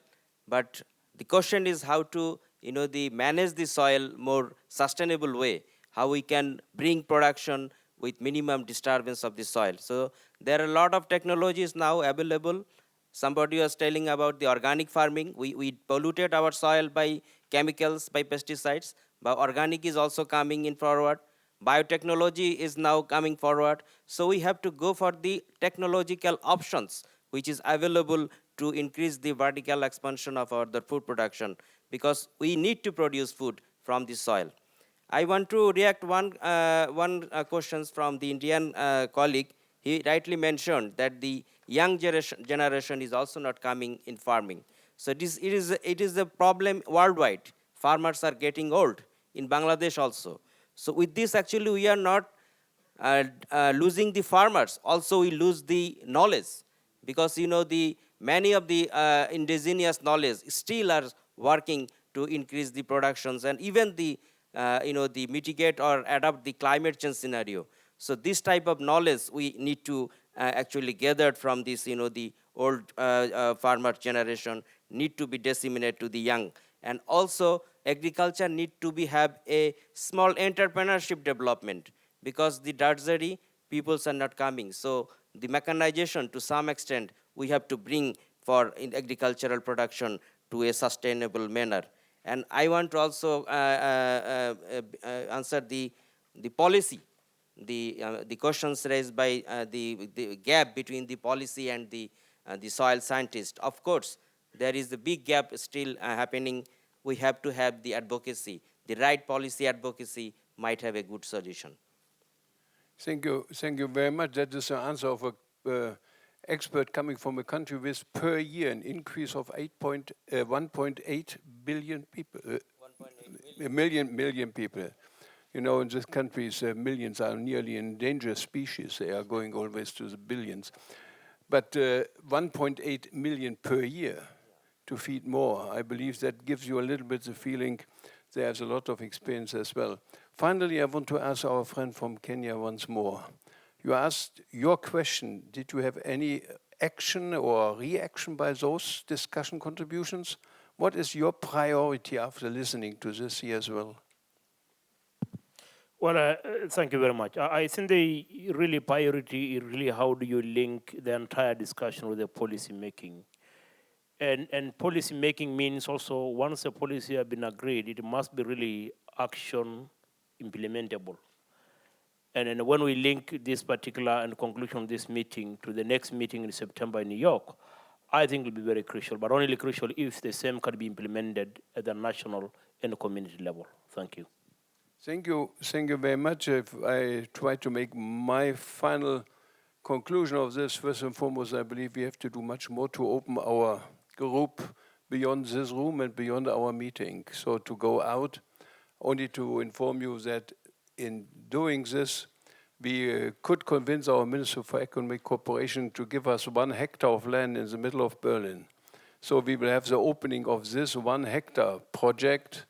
but the question is how to, manage the soil more sustainable way, how we can bring production with minimum disturbance of the soil. So there are a lot of technologies now available. Somebody was telling about the organic farming. We polluted our soil by chemicals, by pesticides, but organic is also coming in forward. Biotechnology is now coming forward. So we have to go for the technological options which is available to increase the vertical expansion of the food production, because we need to produce food from the soil. I want to react one questions from the Indian colleague. He rightly mentioned that the young generation is also not coming in farming. So it is a problem worldwide. Farmers are getting old in Bangladesh also. So with this, actually, we are not losing the farmers. Also, we lose the knowledge, because many of the indigenous knowledge still are working to increase the productions and even the the mitigate or adapt the climate change scenario. So this type of knowledge we need to actually gather from this, the old farmer generation need to be disseminated to the young. And also agriculture need to have a small entrepreneurship development, because the drudgery peoples are not coming. So the mechanization to some extent we have to bring for in agricultural production to a sustainable manner. And I want to also answer the policy, the questions raised by the gap between the policy and the soil scientist. Of course, there is a big gap still happening. We have to have the advocacy. The right policy advocacy might have a good solution. Thank you very much. That is the answer of an expert coming from a country with per year an increase of 1.8 billion people. 1.8 million people. In this country, millions are nearly endangered species. They are going always to the billions. But 1.8 million per year to feed more, I believe that gives you a little bit the feeling there's a lot of experience as well. Finally, I want to ask our friend from Kenya once more. You asked your question, did you have any action or reaction by those discussion contributions? What is your priority after listening to this here as well? Well, thank you very much. I think the really priority is really how do you link the entire discussion with the policy making. And policy making means also once a policy has been agreed, it must be really action implementable. And when we link this particular and conclusion of this meeting to the next meeting in September in New York, I think it will be very crucial, but only crucial if the same can be implemented at the national and community level. Thank you. Thank you very much. If I try to make my final conclusion of this, first and foremost, I believe we have to do much more to open our group beyond this room and beyond our meeting. So to go out, only to inform you that in doing this, we could convince our Minister for Economic Cooperation to give us 1 hectare of land in the middle of Berlin. So we will have the opening of this 1 hectare project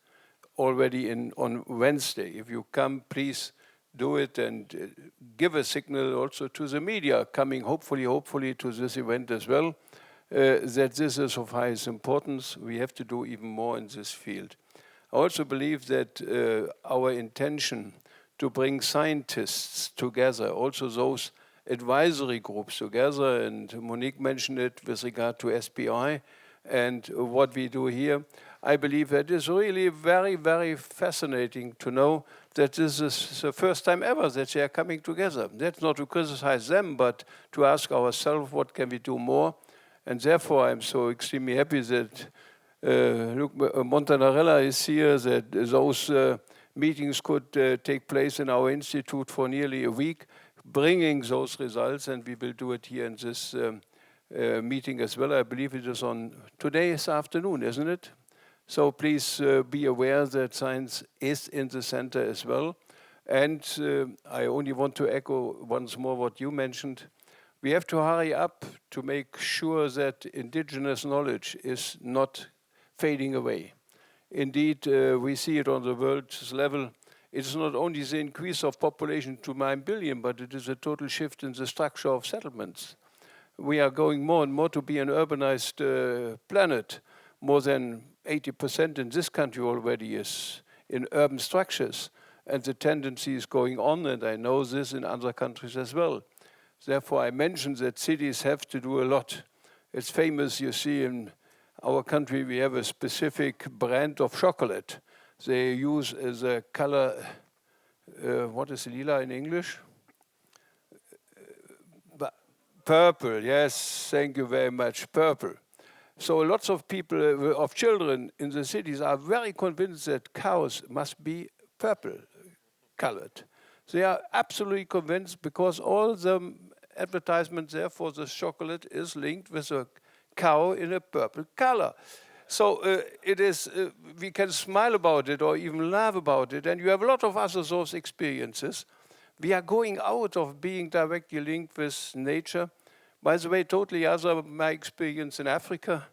already on Wednesday. If you come, please do it and give a signal also to the media coming hopefully to this event as well, that this is of highest importance. We have to do even more in this field. I also believe that our intention to bring scientists together, also those advisory groups together, and Monique mentioned it with regard to SPI and what we do here, I believe that is really very, very fascinating to know that this is the first time ever that they are coming together. That's not to criticize them, but to ask ourselves what can we do more. And therefore, I'm so extremely happy that Luc Montanarella is here, that those meetings could take place in our institute for nearly a week, bringing those results, and we will do it here in this meeting as well. I believe it is on today's afternoon, isn't it? So please be aware that science is in the center as well. And I only want to echo once more what you mentioned. We have to hurry up to make sure that indigenous knowledge is not fading away. Indeed, we see it on the world's level. It's not only the increase of population to 9 billion, but it is a total shift in the structure of settlements. We are going more and more to be an urbanized planet. More than 80% in this country already is in urban structures. And the tendency is going on, and I know this in other countries as well. Therefore, I mentioned that cities have to do a lot. It's famous, you see, in our country, we have a specific brand of chocolate. They use as a color what is lila in English? Purple, yes, thank you very much, purple. So lots of people, of children in the cities are very convinced that cows must be purple colored. They are absolutely convinced because all the advertisement there for the chocolate is linked with a cow in a purple color. So it is, we can smile about it or even laugh about it, and you have a lot of other those experiences. We are going out of being directly linked with nature. By the way, totally other my experience in Africa.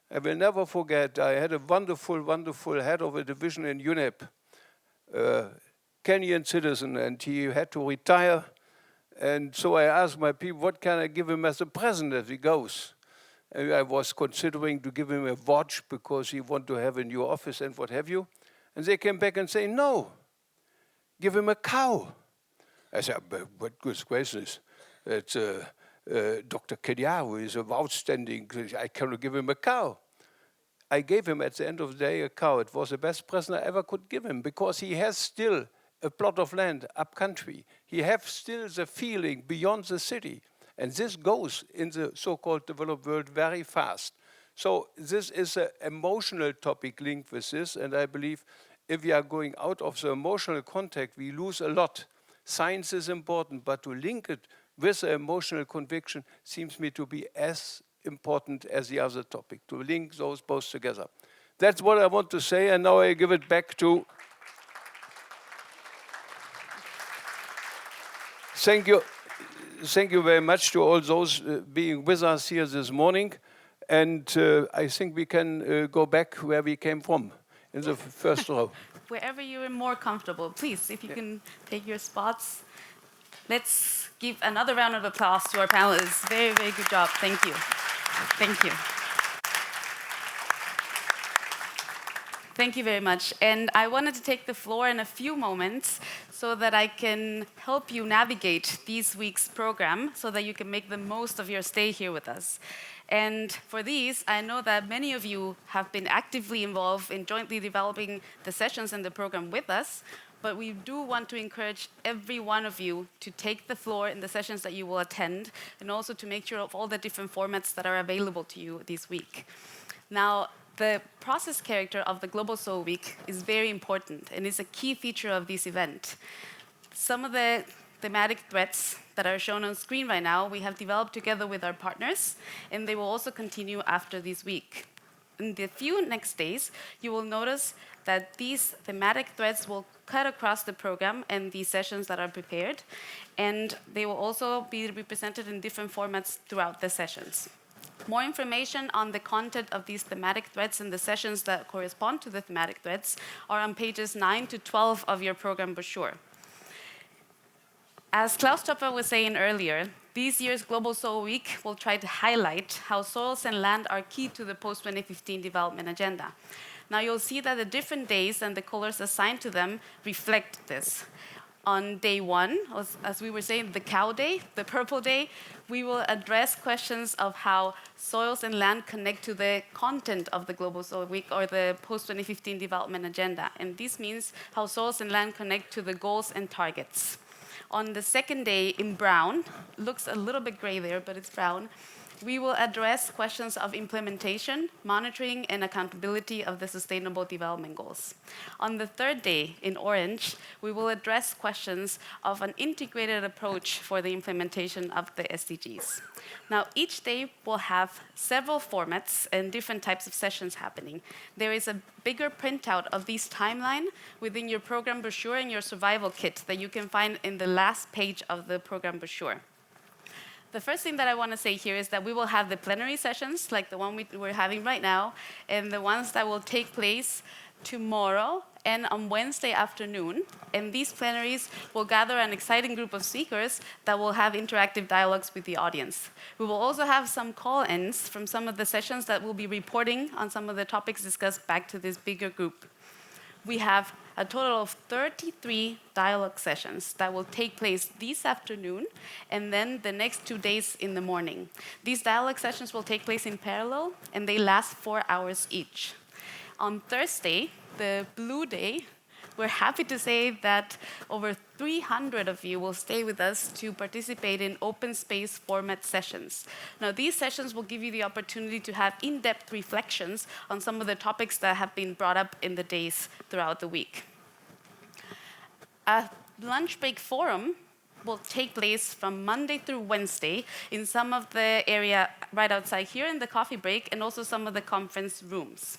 I will never forget, I had a wonderful, wonderful head of a division in UNEP, Kenyan citizen, and he had to retire. And so I asked my people, what can I give him as a present as he goes? And I was considering to give him a watch because he wanted to have a new office and what have you. And they came back and say, no, give him a cow. I said, but what good question is? It's Dr. Kenyaru is an outstanding, I cannot give him a cow. I gave him at the end of the day a cow. It was the best present I ever could give him because he has still a plot of land up country. He has still the feeling beyond the city. And this goes in the so-called developed world very fast. So this is an emotional topic linked with this, and I believe if we are going out of the emotional contact, we lose a lot. Science is important, but to link it with the emotional conviction seems me to be as important as the other topic, to link those both together. That's what I want to say, and now I give it back to... Thank you. Thank you very much to all those being with us here this morning. And I think we can go back where we came from, in the first row. Wherever you're more comfortable, please, if you can take your spots. Let's give another round of applause to our panelists. Very, very good job. Thank you. Thank you. Thank you very much. And I wanted to take the floor in a few moments so that I can help you navigate this week's program so that you can make the most of your stay here with us. And for these, I know that many of you have been actively involved in jointly developing the sessions and the program with us, but we do want to encourage every one of you to take the floor in the sessions that you will attend and also to make sure of all the different formats that are available to you this week. Now, the process character of the Global Soil Week is very important and is a key feature of this event. Some of the thematic threads that are shown on screen right now, we have developed together with our partners, and they will also continue after this week. In the few next days, you will notice that these thematic threads will cut across the program and the sessions that are prepared, and they will also be represented in different formats throughout the sessions. More information on the content of these thematic threads and the sessions that correspond to the thematic threads are on pages 9 to 12 of your program brochure. As Klaus Topfer was saying earlier, this year's Global Soil Week will try to highlight how soils and land are key to the post-2015 development agenda. Now you'll see that the different days and the colors assigned to them reflect this. On day one, as we were saying, the cow day, the purple day, we will address questions of how soils and land connect to the content of the Global Soil Week or the post-2015 development agenda. And this means how soils and land connect to the goals and targets. On the second day in brown, looks a little bit gray there, but it's brown, we will address questions of implementation, monitoring, and accountability of the Sustainable Development Goals. On the third day, in orange, we will address questions of an integrated approach for the implementation of the SDGs. Now, each day will have several formats and different types of sessions happening. There is a bigger printout of this timeline within your program brochure and your survival kit that you can find in the last page of the program brochure. The first thing that I want to say here is that we will have the plenary sessions, like the one we're having right now, and the ones that will take place tomorrow and on Wednesday afternoon. And these plenaries will gather an exciting group of speakers that will have interactive dialogues with the audience. We will also have some call-ins from some of the sessions that will be reporting on some of the topics discussed back to this bigger group. We have a total of 33 dialogue sessions that will take place this afternoon and then the next 2 days in the morning. These dialogue sessions will take place in parallel and they last 4 hours each. On Thursday, the blue day, we're happy to say that over 300 of you will stay with us to participate in open space format sessions. Now, these sessions will give you the opportunity to have in-depth reflections on some of the topics that have been brought up in the days throughout the week. A lunch break forum will take place from Monday through Wednesday in some of the area right outside here in the coffee break and also some of the conference rooms.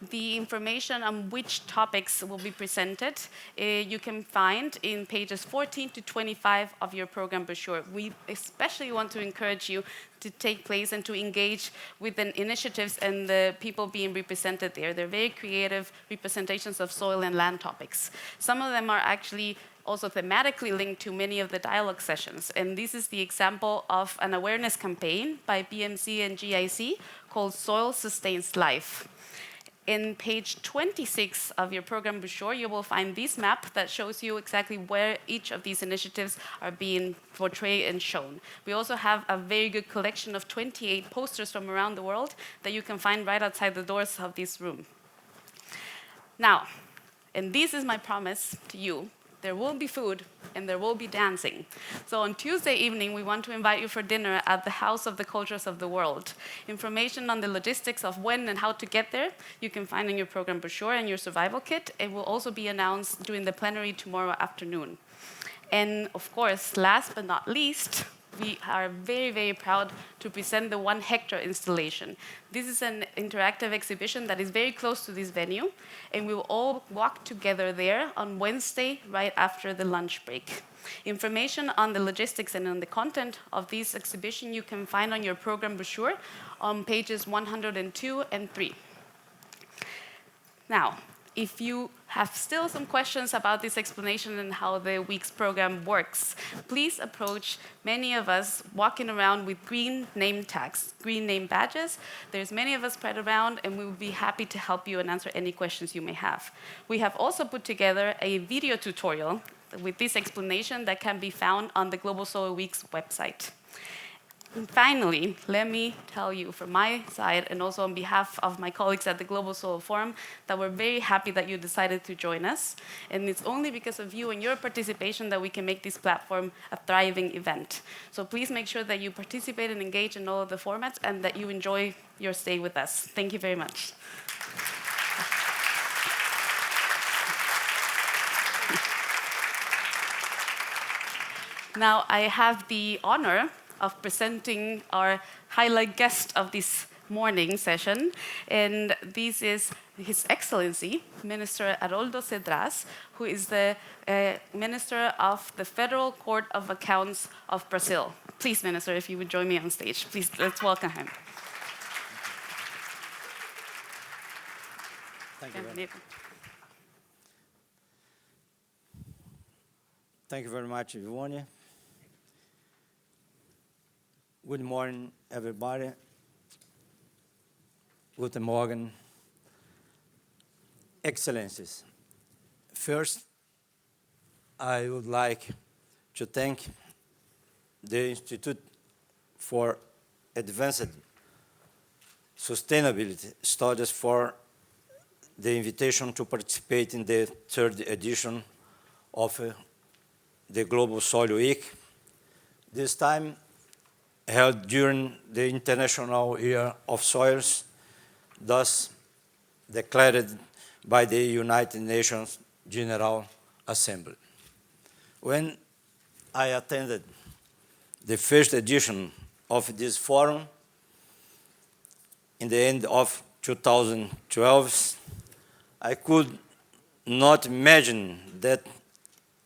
The information on which topics will be presented you can find in pages 14 to 25 of your program brochure. We especially want to encourage you to take place and to engage with the initiatives and the people being represented there. They're very creative representations of soil and land topics. Some of them are actually also thematically linked to many of the dialogue sessions. And this is the example of an awareness campaign by BMC and GIC called Soil Sustains Life. In page 26 of your program brochure, you will find this map that shows you exactly where each of these initiatives are being portrayed and shown. We also have a very good collection of 28 posters from around the world that you can find right outside the doors of this room. Now, and this is my promise to you, there will be food and there will be dancing. So on Tuesday evening, we want to invite you for dinner at the House of the Cultures of the World. Information on the logistics of when and how to get there, you can find in your program brochure and your survival kit. It will also be announced during the plenary tomorrow afternoon. And of course, last but not least, we are very, very proud to present the 1 hectare installation. This is an interactive exhibition that is very close to this venue, and we will all walk together there on Wednesday right after the lunch break. Information on the logistics and on the content of this exhibition you can find on your program brochure on pages 102 and 3. Now, if you have still some questions about this explanation and how the week's program works, please approach many of us walking around with green name tags, green name badges. There's many of us spread around, and we will be happy to help you and answer any questions you may have. We have also put together a video tutorial with this explanation that can be found on the Global Soil Week's website. And finally, let me tell you from my side and also on behalf of my colleagues at the Global Soil Forum that we're very happy that you decided to join us. And it's only because of you and your participation that we can make this platform a thriving event. So please make sure that you participate and engage in all of the formats and that you enjoy your stay with us. Thank you very much. Now I have the honor of presenting our highlight guest of this morning session, and this is His Excellency, Minister Haroldo Cedras, who is the Minister of the Federal Court of Accounts of Brazil. Please, Minister, if you would join me on stage. Please, let's welcome him. Thank you very much. Thank you very much, Yvonne. Good morning, everybody. Guten Morgen, Excellencies. First, I would like to thank the Institute for Advanced Sustainability Studies for the invitation to participate in the 3rd edition of the Global Soil Week. This time, held during the International Year of Soils, thus declared by the United Nations General Assembly. When I attended the 1st edition of this forum in the end of 2012, I could not imagine that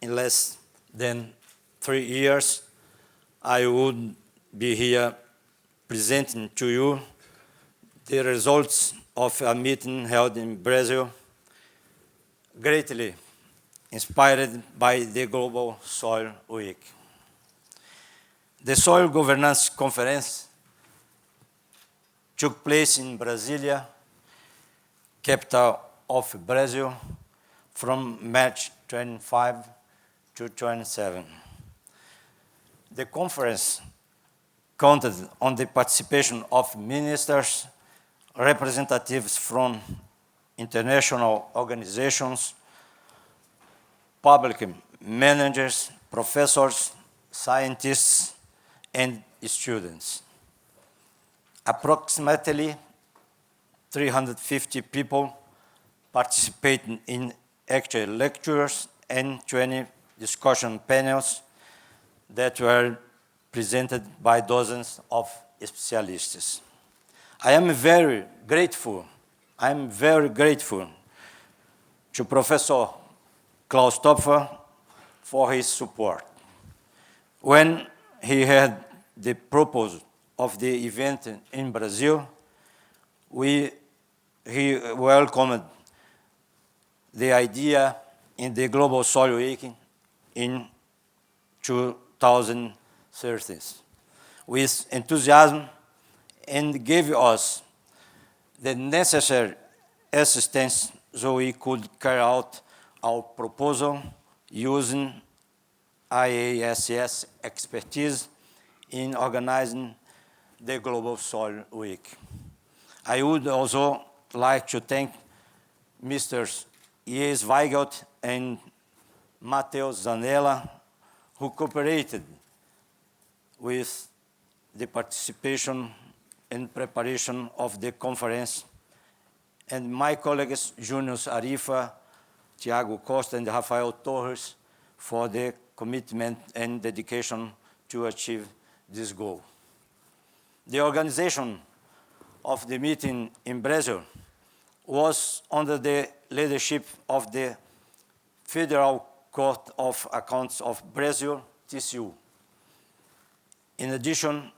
in less than 3 years I would be here presenting to you the results of a meeting held in Brazil, greatly inspired by the Global Soil Week. The Soil Governance Conference took place in Brasilia, capital of Brazil, from March 25 to 27. The conference counted on the participation of ministers, representatives from international organizations, public managers, professors, scientists, and students. Approximately 350 people participated in actual lectures and 20 discussion panels that were presented by dozens of specialists. I am very grateful to Professor Klaus Topfer for his support. When he had the purpose of the event in Brazil, he welcomed the idea in the Global Soil Week in 2013 with enthusiasm and gave us the necessary assistance so we could carry out our proposal using IASS expertise in organizing the Global Soil Week. I would also like to thank Mr. Jes Weigelt and Matheus Zanella, who cooperated with the participation and preparation of the conference, and my colleagues Junius Arifa, Tiago Costa, and Rafael Torres for their commitment and dedication to achieve this goal. The organization of the meeting in Brazil was under the leadership of the Federal Court of Accounts of Brazil, TCU. In addition,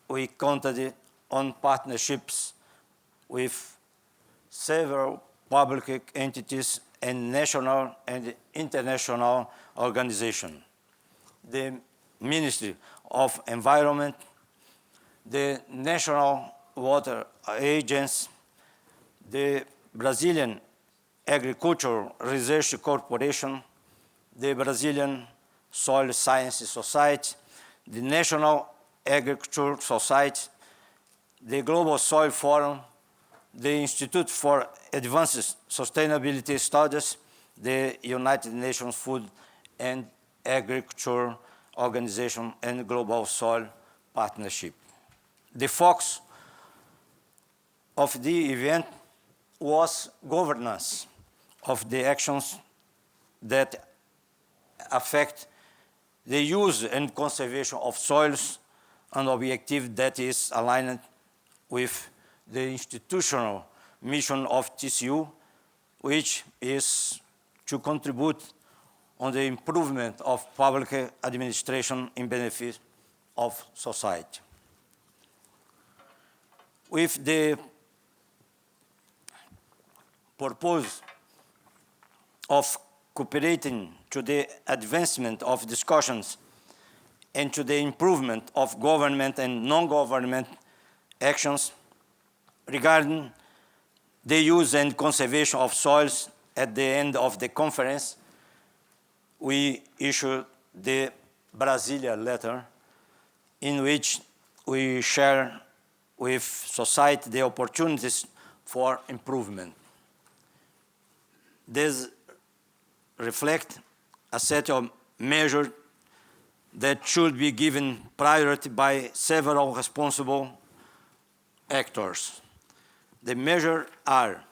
we counted on partnerships with several public entities and national and international organizations. The Ministry of Environment, the National Water Agency, the Brazilian Agricultural Research Corporation, the Brazilian Soil Science Society, the National Agricultural Society, the Global Soil Forum, the Institute for Advanced Sustainability Studies, the United Nations Food and Agriculture Organization, and Global Soil Partnership. The focus of the event was governance of the actions that affect the use and conservation of soils, an objective that is aligned with the institutional mission of TCU, which is to contribute on the improvement of public administration in benefit of society. With the purpose of cooperating to the advancement of discussions and to the improvement of government and non-government actions regarding the use and conservation of soils. At the end of the conference, we issued the Brasilia letter, in which we share with society the opportunities for improvement. This reflects a set of measures that should be given priority by several responsible actors. The measures are: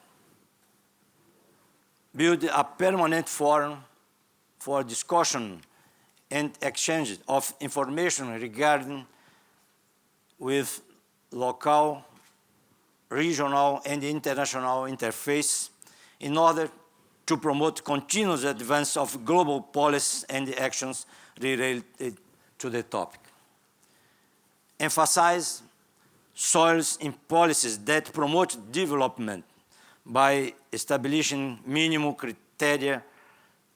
build a permanent forum for discussion and exchange of information regarding with local, regional, and international interface in order to promote continuous advance of global policies and actions related to the topic. Emphasize soils in policies that promote development by establishing minimum criteria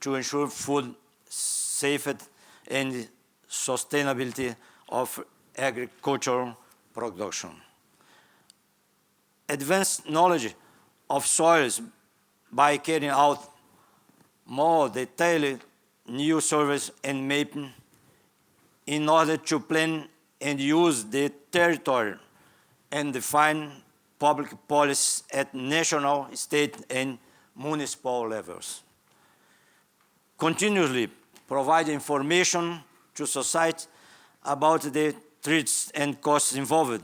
to ensure food safety and sustainability of agricultural production. Advanced knowledge of soils by carrying out more detailed new surveys and mapping in order to plan and use the territory and define public policies at national, state, and municipal levels. continuously provide information to society about the threats and costs involved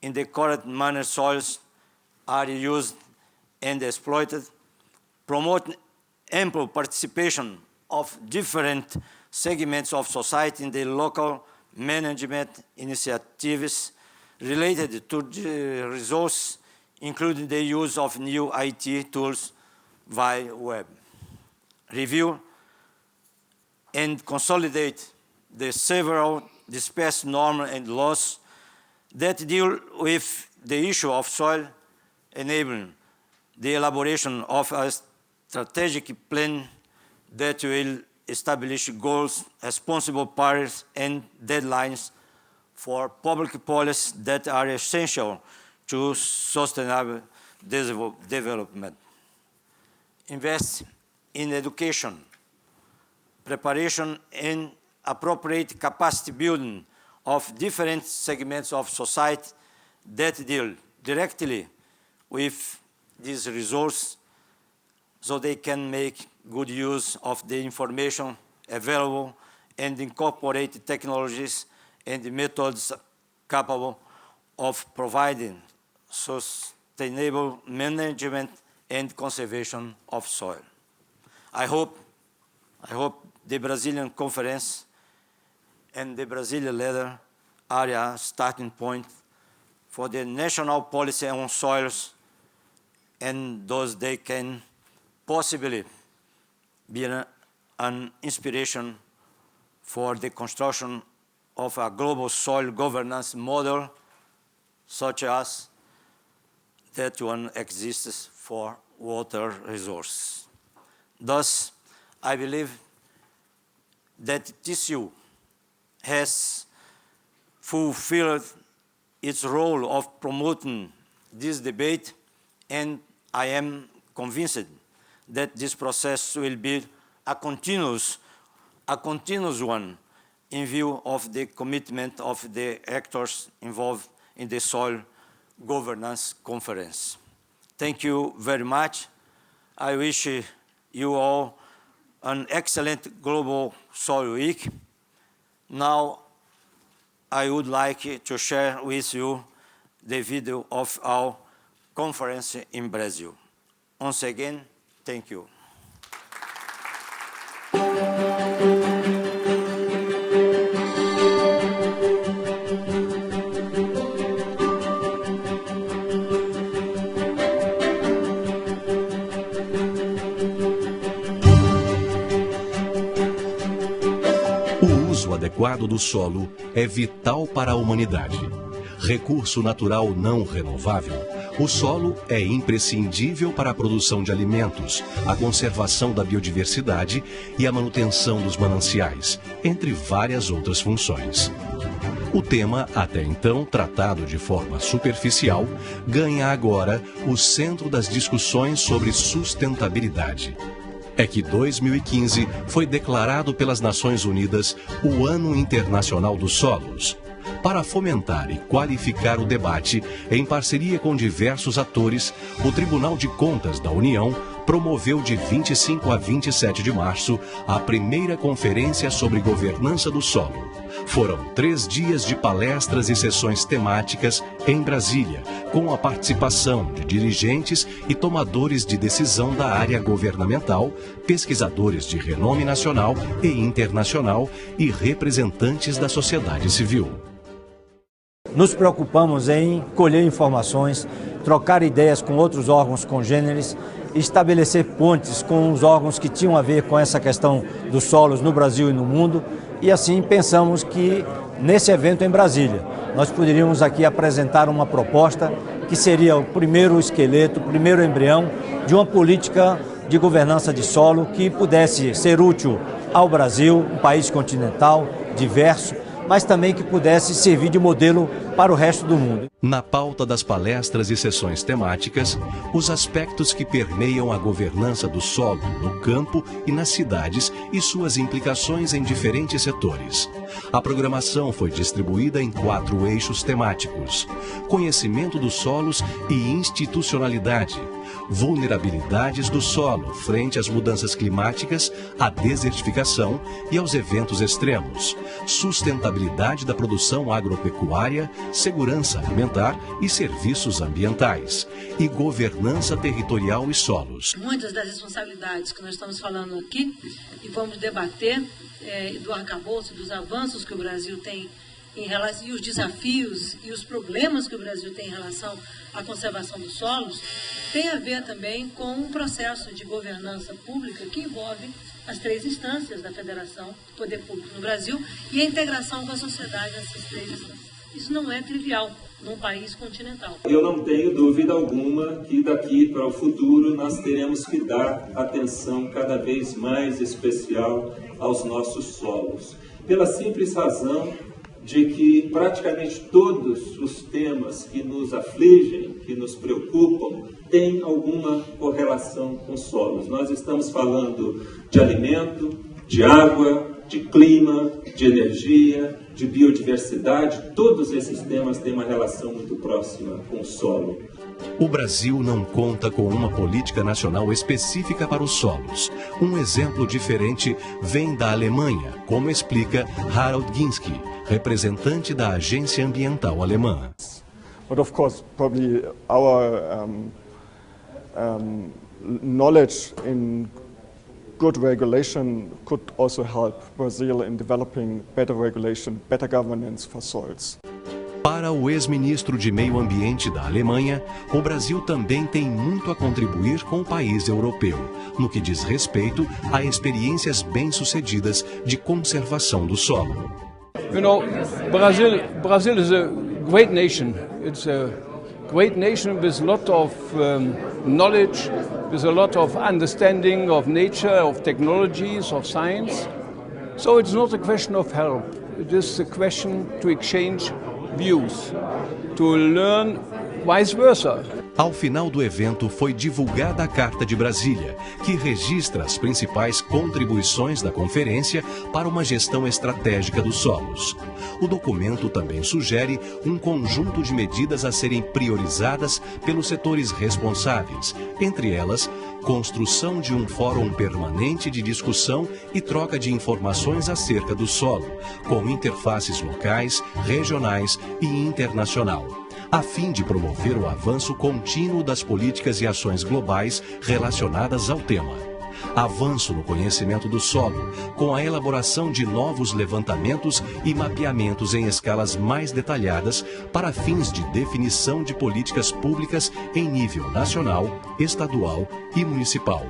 in the current manner soils are used and exploited, promote ample participation of different segments of society in the local management initiatives related to the resource, including the use of new IT tools via web. Review and consolidate the several dispersed norms and laws that deal with the issue of soil, enabling the elaboration of a strategic plan that will establish goals, responsible parties, and deadlines for public policies that are essential to sustainable development. Invest in education, preparation, and appropriate capacity building of different segments of society that deal directly with this resource so they can make good use of the information available and incorporate technologies and methods capable of providing sustainable management and conservation of soil. I hope the Brazilian conference and the Brazilian leader are a starting point for the national policy on soils, and thus they can possibly be an inspiration for the construction of a global soil governance model such as that one exists for water resources. Thus, I believe that TCU has fulfilled its role of promoting this debate, and I am convinced that this process will be a continuous one in view of the commitment of the actors involved in the Soil Governance Conference. Thank you very much. I wish you all an excellent Global Soil Week. Now, I would like to share with you the video of our conference in Brazil. Once again, thank you. O uso adequado do solo é vital para a humanidade. Recurso natural não renovável, o solo é imprescindível para a produção de alimentos, a conservação da biodiversidade e a manutenção dos mananciais, entre várias outras funções. O tema, até então tratado de forma superficial, ganha agora o centro das discussões sobre sustentabilidade. É que 2015 foi declarado pelas Nações Unidas o Ano Internacional dos Solos, para fomentar e qualificar o debate, em parceria com diversos atores, o Tribunal de Contas da União promoveu de 25 a 27 de março a primeira conferência sobre governança do solo. Foram 3 dias de palestras e sessões temáticas em Brasília, com a participação de dirigentes e tomadores de decisão da área governamental, pesquisadores de renome nacional e internacional e representantes da sociedade civil. Nos preocupamos em colher informações, trocar ideias com outros órgãos congêneres, estabelecer pontes com os órgãos que tinham a ver com essa questão dos solos no Brasil e no mundo, e assim pensamos que nesse evento em Brasília nós poderíamos aqui apresentar uma proposta que seria o primeiro esqueleto, o primeiro embrião de uma política de governança de solo que pudesse ser útil ao Brasil, um país continental, diverso, mas também que pudesse servir de modelo para para o resto do mundo. Na pauta das palestras e sessões temáticas, os aspectos que permeiam a governança do solo no campo e nas cidades e suas implicações em diferentes setores. A programação foi distribuída em 4 eixos temáticos: conhecimento dos solos e institucionalidade, vulnerabilidades do solo frente às mudanças climáticas, à desertificação e aos eventos extremos, sustentabilidade da produção agropecuária, segurança alimentar e serviços ambientais, e governança territorial e solos. Muitas das responsabilidades que nós estamos falando aqui e vamos debater do arcabouço, dos avanços que o Brasil tem em relação, e os desafios e os problemas que o Brasil tem em relação à conservação dos solos, tem a ver também com um processo de governança pública que envolve as 3 instâncias da Federação do Poder Público no Brasil e a integração com a sociedade dessas 3 instâncias. Isso não é trivial num país continental. Eu não tenho dúvida alguma que daqui para o futuro nós teremos que dar atenção cada vez mais especial aos nossos solos, pela simples razão de que praticamente todos os temas que nos afligem, que nos preocupam, têm alguma correlação com solos. Nós estamos falando de alimento, de água, de clima, de energia, de biodiversidade. Todos esses temas têm uma relação muito próxima com o solo. O Brasil não conta com uma política nacional específica para os solos. Um exemplo diferente vem da Alemanha, como explica Harald Ginski, representante da Agência Ambiental Alemã. But of course, probably our knowledge in good regulation could also help Brazil in developing better regulation, better governance for soils. Para o ex-ministro de Meio Ambiente da Alemanha, o Brasil também tem muito a contribuir com o país europeu, no que diz respeito a experiências bem-sucedidas de conservação do solo. You know, Brazil is a great nation. It's a great nation with a lot of knowledge, with a lot of understanding of nature, of technologies, of science. So it's not a question of help. It is a question to exchange views, to learn vice versa. Ao final do evento foi divulgada a Carta de Brasília, que registra as principais contribuições da conferência para uma gestão estratégica dos solos. O documento também sugere um conjunto de medidas a serem priorizadas pelos setores responsáveis, entre elas, construção de um fórum permanente de discussão e troca de informações acerca do solo, com interfaces locais, regionais e internacional, a fim de promover o avanço contínuo das políticas e ações globais relacionadas ao tema. Avanço no conhecimento do solo, com a elaboração de novos levantamentos e mapeamentos em escalas mais detalhadas para fins de definição de políticas públicas em nível nacional, estadual e municipal.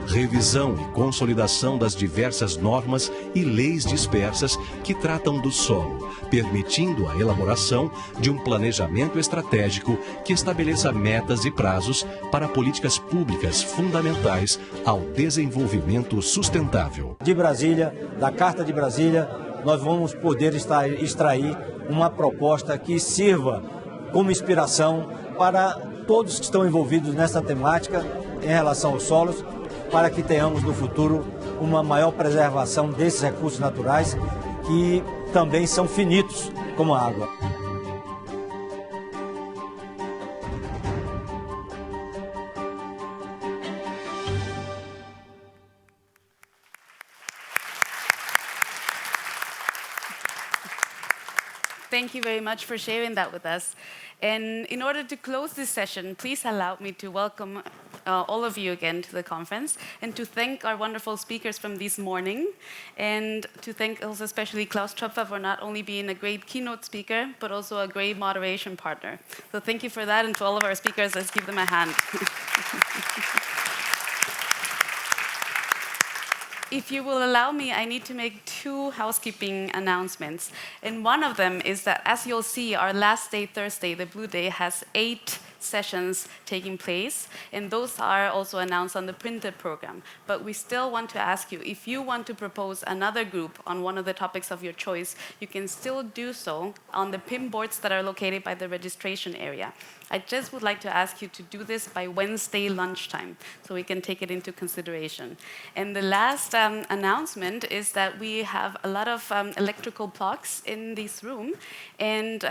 Revisão e consolidação das diversas normas e leis dispersas que tratam do solo, permitindo a elaboração de um planejamento estratégico que estabeleça metas e prazos para políticas públicas fundamentais ao desenvolvimento sustentável. De Brasília, da Carta de Brasília, nós vamos poder extrair uma proposta que sirva como inspiração para todos que estão envolvidos nessa temática em relação aos solos, para que tenhamos no futuro uma maior preservação desses recursos naturais que também são finitos, como a água. Thank you very much for sharing that with us. And in order to close this session, please allow me to welcome all of you again to the conference and to thank our wonderful speakers from this morning, and to thank also especially Klaus Topfer for not only being a great keynote speaker, but also a great moderation partner. So thank you for that, and to all of our speakers, let's give them a hand. If you will allow me, I need to make 2 housekeeping announcements. And one of them is that, as you'll see, our last day, Thursday, the Blue Day, has 8 sessions taking place, and those are also announced on the printed program. But we still want to ask you, if you want to propose another group on one of the topics of your choice, you can still do so on the PIM boards that are located by the registration area. I just would like to ask you to do this by Wednesday lunchtime, so we can take it into consideration. And the last announcement is that we have a lot of electrical plugs in this room, and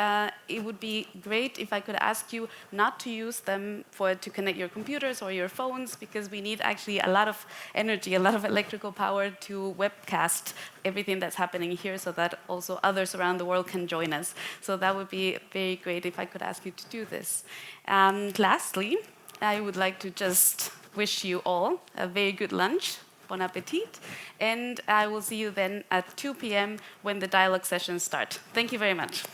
it would be great if I could ask you not to use them to connect your computers or your phones, because we need actually a lot of energy, a lot of electrical power to webcast everything that's happening here, so that also others around the world can join us. So that would be very great if I could ask you to do this. Lastly, I would like to just wish you all a very good lunch. Bon appetit. And I will see you then at 2 p.m. when the dialogue sessions start. Thank you very much.